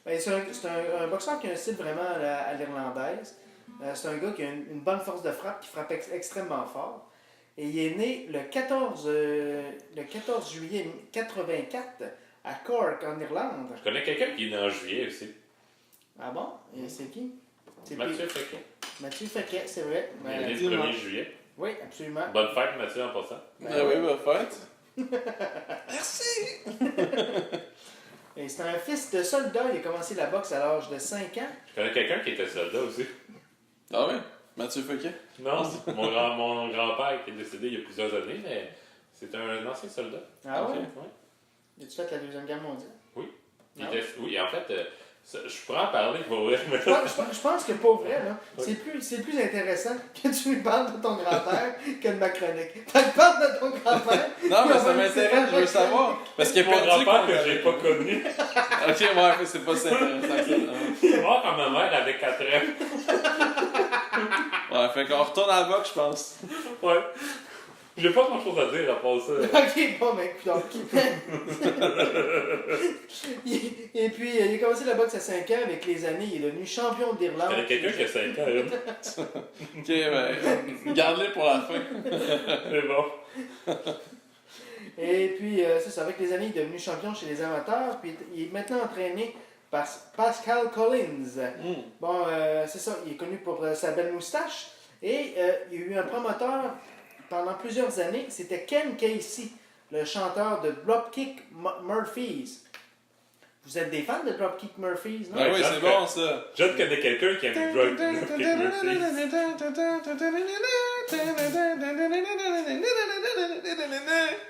Ben, c'est un boxeur qui a un style vraiment à l'irlandaise. C'est un gars qui a une bonne force de frappe, qui frappe extrêmement fort. Et il est né le 14 juillet 1984 à Cork, en Irlande. Je connais quelqu'un qui est né en juillet aussi. Ah bon? Et c'est qui? C'est Mathieu Féquet. Mathieu Féquet, c'est vrai. Il est Ben, né le 1er juillet. oui, absolument. Bonne fête, Mathieu, en passant. Ben, Ah oui, bah fête. Et c'est un fils de soldat. Il a commencé la boxe à l'âge de 5 ans. Je connais quelqu'un qui était soldat aussi. Ah ouais? Mathieu Fouquet? Non, mon grand-père qui est décédé il y a plusieurs années, mais c'est un ancien soldat. Ah Ok. ouais? Ouais. As-tu fait la Deuxième Guerre mondiale? Il Ah était- oui, en fait, je pourrais en parler pour vrai, mais Je pense que pour vrai, là, c'est plus intéressant que tu lui parles de ton grand-père que de ma chronique. Fait que parle de ton grand-père. Non, mais ça m'intéresse, je veux savoir. Parce qu'il a mon perdu grand-père contre- que j'ai pas connu. Ok, ouais, mais c'est pas si intéressant que ça. Il est mort quand ma mère avait 4 ans. Ouais, fait qu'on retourne à la boxe, je pense. Ouais. J'ai pas grand chose à dire à part ça. Ok, bon, ben, putain. Et puis, il a commencé la boxe à 5 ans. Avec les années, il est devenu champion Je d'Irlande. connais quelqu'un qui a 5 ans, là. Ok, ben, garde-les pour la fin. C'est bon. Et puis, c'est ça, avec les années, il est devenu champion chez les amateurs. Puis, il est maintenant entraîné par Pascal Collins. Bon, c'est ça, il est connu pour sa belle moustache. Et il y a eu un promoteur pendant plusieurs années, c'était Ken Casey, le chanteur de Dropkick Murphys. Vous êtes des fans de Dropkick Murphys, non? Ah oui, John c'est bon ça. Je connais quelqu'un qui aime Drug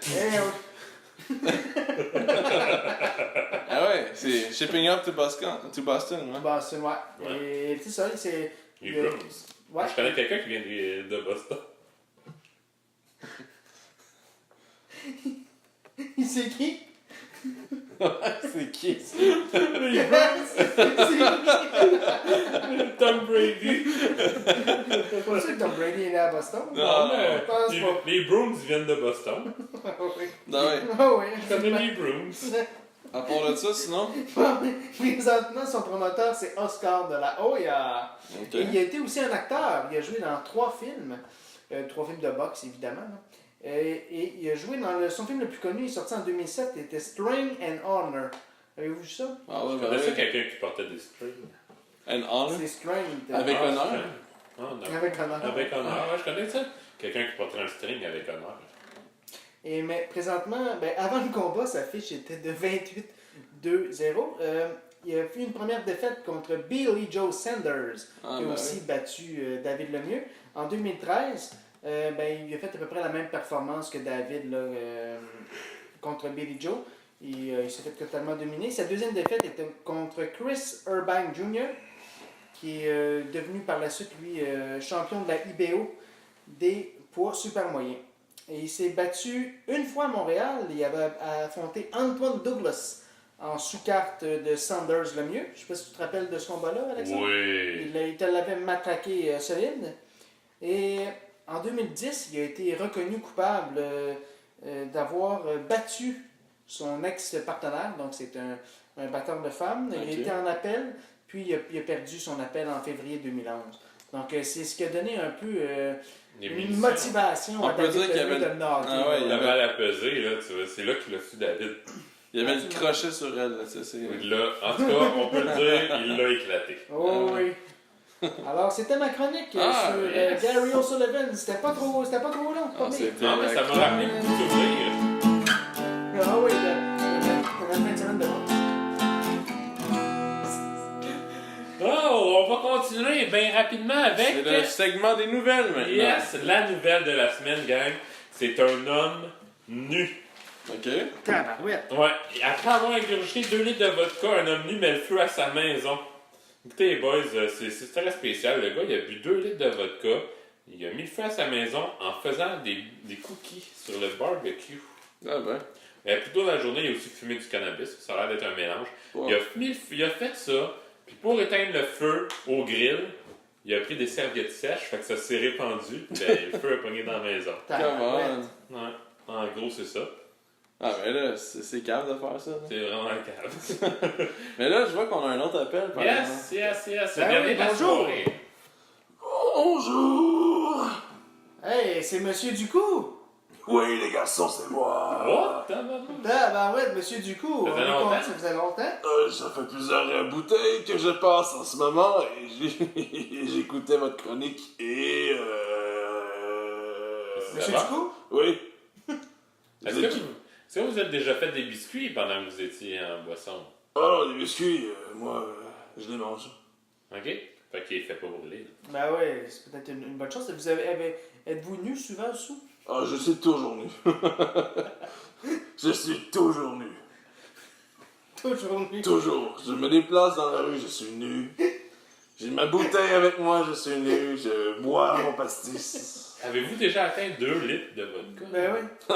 Eh, Ah ouais, c'est Shipping Up to Boston, ouais. bah, c'est ouais. Et c'est ça, c'est. Les Browns. Ouais. Je connais quelqu'un qui vient de Boston. C'est qui? C'est qui? Les Browns. Tom Brady. C'est pas sûr que Tom Brady est né à Boston. Non, je pense Les, pas. les Browns viennent de Boston. Oui. Non, ouais. Ah oui. Je connais les Browns. À part de ça, sinon? Présentement, son promoteur, c'est Oscar de la Hoya. Ok. Et il a été aussi un acteur. Il a joué dans 3 films. 3 films de boxe, évidemment. Là. Et il a joué dans son film le plus connu, il est sorti en 2007, il était String and Honor. Avez-vous vu ça? Ah ouais, Je ben connaissais ouais. quelqu'un qui portait des strings. And honor? C'est String. Avec Ah, honneur? c'est- Ah, non. Avec honneur. Avec honneur, ouais, je connais ça. Quelqu'un qui portait un string avec honneur. Et mais présentement, ben, avant le combat, sa fiche était de 28-2-0. il a fait une première défaite contre Billy Joe Sanders, Ah, qui a ben aussi oui. battu David Lemieux. En 2013, il a fait à peu près la même performance que David là, contre Billy Joe. Il s'est fait totalement dominer. Sa deuxième défaite était contre Chris Eubank Jr., qui est devenu par la suite, lui, champion de la IBO des poids super moyens. Et il s'est battu une fois à Montréal. Il avait affronté Antoine Douglas en sous-carte de Sanders Lemieux. Je ne sais pas si tu te rappelles de ce combat-là, Alexandre. Oui. Il te l'avait matraqué solide. Et en 2010, il a été reconnu coupable d'avoir battu son ex-partenaire. Donc, c'est un batteur de femmes. Il a Ok. été en appel, puis il a perdu son appel en février 2011. Donc, c'est ce qui a donné un peu Les une munitions. motivation On à peut David dire qu'il y Lemieux avait- de le knocker. Ah ouais, il y La avait- balle à peser, là, tu vois, c'est là qu'il a su David. Il y avait le crochet sur elle, là, tu sais, c'est... Là, en tout cas, on peut le dire, il l'a éclaté. Oh oui. Alors, c'était ma chronique Ah, sur yes. Gary O'Sullivan. C'était pas trop long, pas pire. c'était Non, mais ça m'a rappelé beaucoup de souvenirs. Ah oui, la fin de semaine de mars. Oh, on va continuer bien rapidement avec... C'est le segment des nouvelles, maintenant. Yes, la nouvelle de la semaine, gang. C'est un homme nu. OK. Tabarouette. Ouais, et après avoir ingurgité 2 litres de vodka, un homme nu met le feu à sa maison. Écoutez, les boys, c'est très spécial. Le gars, il a bu 2 litres de vodka. Il a mis le feu à sa maison en faisant des cookies sur le barbecue. Ah ben. Plus tôt dans la journée, il a aussi fumé du cannabis. Ça a l'air d'être un mélange. Wow. Il a fait ça. Puis pour éteindre le feu au grill, il a pris des serviettes sèches. Fait que ça s'est répandu. Ben, le feu a pogné dans la maison. Come Tabarouette. on. Ouais. En gros, c'est ça. Ah ben là, c'est cave de faire ça. là. C'est vraiment un câble. Mais là, je vois qu'on a un autre appel, par exemple. Yes. Le Ben dernier oui, de la bonjour. soirée. Bonjour! Hey, c'est Monsieur Ducou. Oui, les garçons, c'est moi. Oh, tabarnak. Tabarouette, Monsieur Ducou. Ça faisait On est longtemps. content, ça faisait longtemps. Ça fait plusieurs bouteilles que je passe en ce moment et j'écoutais votre chronique et Ça Monsieur va? Ducou? oui. Est-ce que vous avez déjà fait des biscuits pendant que vous étiez en boisson? Oh, les biscuits, moi, je les mange. OK? Fait qu'il fait pas brûler. Ben oui, c'est peut-être une bonne chose. Êtes-vous nu souvent sous? Ah, je suis toujours nu. Je suis toujours nu. Toujours nu. Toujours. Je me déplace dans la rue, je suis nu. J'ai ma bouteille avec moi, je suis nu. Je bois mon pastis. Avez-vous déjà atteint 2 litres de vodka? Ben oui.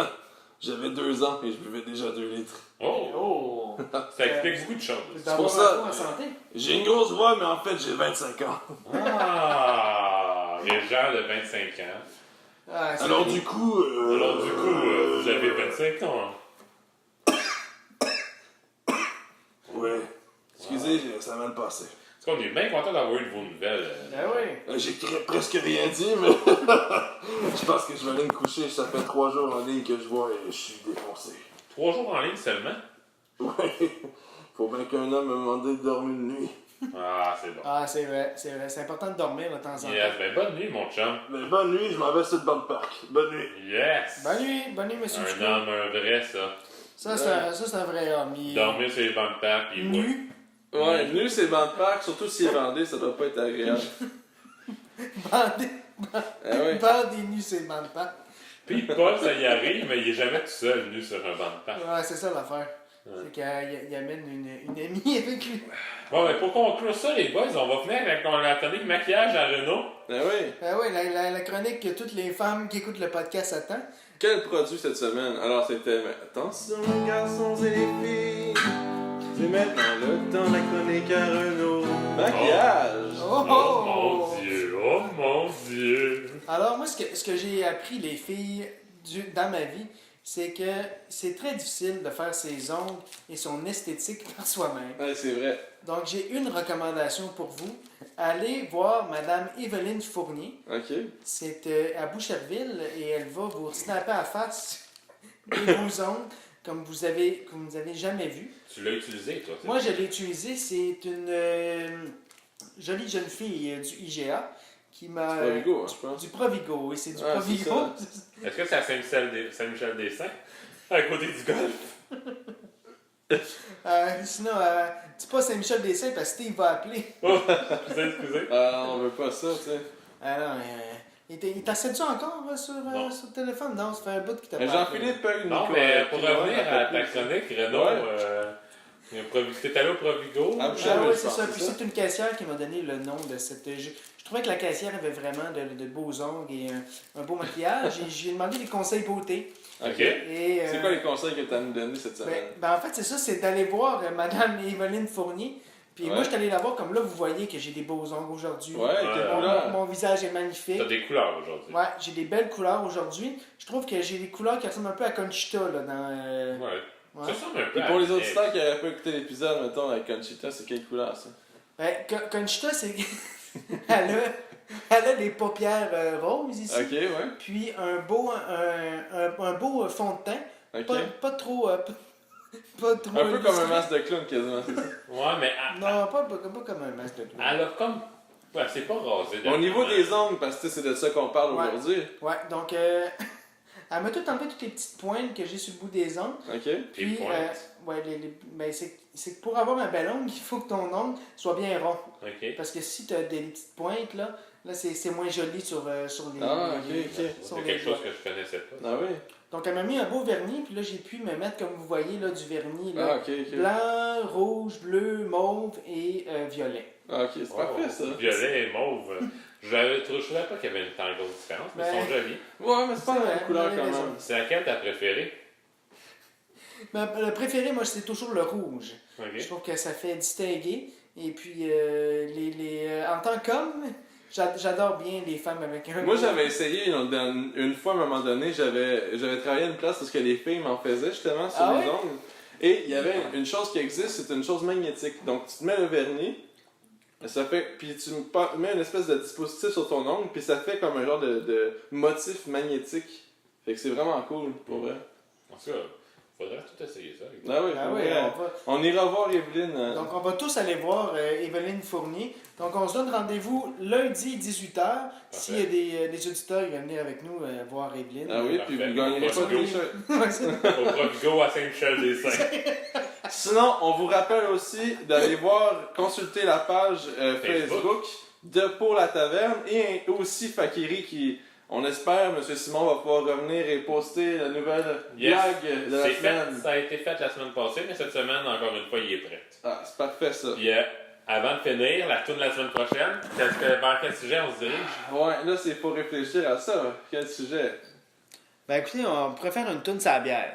J'avais 2 ans et je buvais déjà 2 litres. Oh! Oh. Ça explique beaucoup de choses. C'est pour d'avoir ça. un fou en santé. J'ai une grosse voix, mais en fait, j'ai 25 ans. Ah! Les gens de 25 ans. Ah, c'est Alors vrai. du coup... Alors du coup, vous avez 25 ans. Ouais. Excusez, ça a mal passé. Parce qu'on est bien content d'avoir eu de vos nouvelles. Ben oui. J'ai presque rien dit, mais... je pense que je vais aller me coucher. Ça fait 3 jours en ligne que je vois et je suis défoncé. 3 jours en ligne seulement? Ouais. Faut bien qu'un homme me demande de dormir une nuit. Ah, c'est bon. Ah, c'est vrai. C'est important de dormir de temps en temps. Yes, ben bonne nuit, mon chum. Mais bonne nuit, je m'en vais sur le banc de parc. Bonne nuit. Yes! Bonne nuit, Monsieur Un Ducou. homme, un vrai, ça. Ça, c'est un vrai homme. Il Dormir sur les bancs de parc, puis nu, Ouais, nu, c'est banc de parc, surtout s'il est bandé, ça doit pas être agréable. bandé, Eh oui. bandé nu, c'est le banc de parc. Puis Paul, ça y arrive, mais il est jamais tout seul, nu sur un banc de parc. Ouais, c'est ça l'affaire. C'est qu'il amène une amie avec lui. Bon, ben pour conclure ça, les boys, on va finir avec la chronique maquillage à Renault. Eh oui. Ben oui, la chronique que toutes les femmes qui écoutent le podcast attendent. Quel produit cette semaine? Alors c'était... Attention les garçons et les filles, c'est maintenant le temps de la chronique à Renault. Maquillage! Oh, Oh mon Dieu, oh mon Dieu. Alors, moi, ce que j'ai appris, les filles, dans ma vie, c'est que c'est très difficile de faire ses ongles et son esthétique par soi-même. Ouais, c'est vrai. Donc, j'ai une recommandation pour vous. Allez voir Madame Evelyne Fournier. Ok. C'est à Boucherville et elle va vous snapper à face des beaux ongles comme vous avez jamais vu. Tu l'as utilisé, toi? c'est Moi, je l'ai utilisé. C'est une jolie jeune fille du IGA qui m'a... Provigo, je pense. Du Provigo, oui, c'est du Ah, Provigo. Est-ce que c'est à Saint-Michel-des-Saints? À côté du golf? Sinon, dis pas Saint-Michel-des-Saints parce que Steve va appeler. Excusez. On veut pas ça, tu sais. Alors, il t'assède-tu encore sur le téléphone? Non, ça fait un bout qu'il t'a pas appelé. Jean-Philippe a une Non, mais pour revenir à ta chronique, Renaud, t'es allé au Provigo. Ah, Oui, c'est ça. Puis c'est une caissière qui m'a donné le nom de cette... Je trouvais que la caissière avait vraiment de beaux ongles et un beau maquillage. Et j'ai demandé des conseils beauté. OK. Et, C'est quoi les conseils que tu as nous donné cette semaine? en fait, c'est ça, c'est d'aller voir Madame Évelyne Fournier. Puis moi, je suis allé la voir, comme là, vous voyez que j'ai des beaux ongles aujourd'hui. Ouais, quelle couleur? Mon visage est magnifique. T'as des couleurs aujourd'hui. Ouais, j'ai des belles couleurs aujourd'hui. Je trouve que j'ai des couleurs qui ressemblent un peu à Conchita, là, dans... Ouais. Ouais. Ça ressemble un peu Et pour les auditeurs qui n'avaient pas écouté l'épisode, mettons, avec Conchita, c'est quelle couleur, ça? Conchita, c'est... elle a des paupières roses ici. Ok, ouais. Puis un beau fond de teint. Ok. Pas trop... pas trop Un peu comme un illustré. masque de clown, quasiment, c'est ça? Ouais, mais Non, pas comme un masque de clown. elle a comme... Ouais, c'est pas rasé. Au niveau des ongles, parce que c'est de ça qu'on parle Ouais. aujourd'hui. Ouais, donc... elle m'a tout enlevé toutes les petites pointes que j'ai sur le bout des ongles. Ok. Puis, pointes. ouais, ben c'est que pour avoir un bel ongle, il faut que ton ongle soit bien rond. OK. Parce que si tu as des petites pointes, là c'est moins joli sur les, Ah, les- ok. sur C'est les quelque doigts. chose que je connaissais pas. Ah oui? Donc, elle m'a mis un beau vernis, puis là, j'ai pu me mettre, comme vous voyez, là, du vernis là, Ah, ok. blanc, rouge, bleu, mauve et violet. Ah, ok, c'est parfait, ça. Violet et mauve. Je savais pas qu'il y avait une tant grosse différence, mais ils sont jolis. Ouais, mais c'est pas C'est la vrai, même couleur vous avez quand raison. même. C'est laquelle t'as préférée? Le préféré, moi, c'est toujours le rouge. Je OK. trouve que ça fait distinguer. Et puis, en tant qu'homme, j'adore bien les femmes avec un... Moi, j'avais essayé une fois, à un moment donné, j'avais travaillé à une place parce que les filles m'en faisaient justement sur Ah les ouais? ongles. Et il y avait une chose qui existe, c'est une chose magnétique. Donc, tu te mets le vernis, ça fait, puis tu mets une espèce de dispositif sur ton ongle, puis ça fait comme un genre de motif magnétique. Fait que c'est vraiment cool, pour vrai. En tout cas, faudrait tout essayer ça. Ah oui, Ah pour oui, vrai. On ira voir Evelyne. donc, on va tous aller voir Évelyne Fournier. Donc, on se donne rendez-vous lundi 18h. S'il y a des auditeurs qui viennent venir avec nous voir Évelyne. Ah oui, puis vous gagnerez pas de t-shirt. Au Provigo à Saint-Michel-des-Saints. Sinon, on vous rappelle aussi d'aller voir, consulter la page Facebook de Pour la Taverne et aussi Fakiri qui, on espère, M. Simon va pouvoir revenir et poster la nouvelle blague de la C'est semaine. fait, ça a été fait la semaine passée, mais cette semaine, encore une fois, il est prêt. Ah, c'est parfait ça. Puis avant de finir, la tourne de la semaine prochaine, vers quel sujet on se dirige? Ouais, là c'est pour réfléchir à ça. Quel sujet? Ben écoutez, on pourrait faire une tourne sur la bière.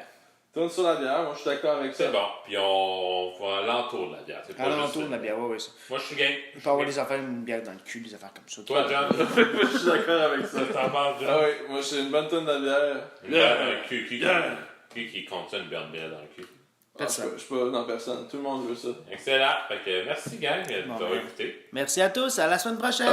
Tourne sur la bière, moi je suis d'accord avec ça. C'est bon, puis on va à l'entour de la bière. C'est pas À juste l'entour de une- la bière, ouais, ça. Moi, je suis game. On peut avoir des affaires, une bière dans le cul, des affaires comme ça. Toi, John, Je suis d'accord avec ça. ça t'en parle, John? Ah oui, moi je suis une bonne tourne de bière. Une bière dans le cul. Qui compte ça, une bière dans le cul? Personne. Je suis pas dans personne, tout le monde veut ça. Excellent. Fait que merci, gang, de Bon, t'avoir ben. écouté. Merci à tous, à la semaine prochaine!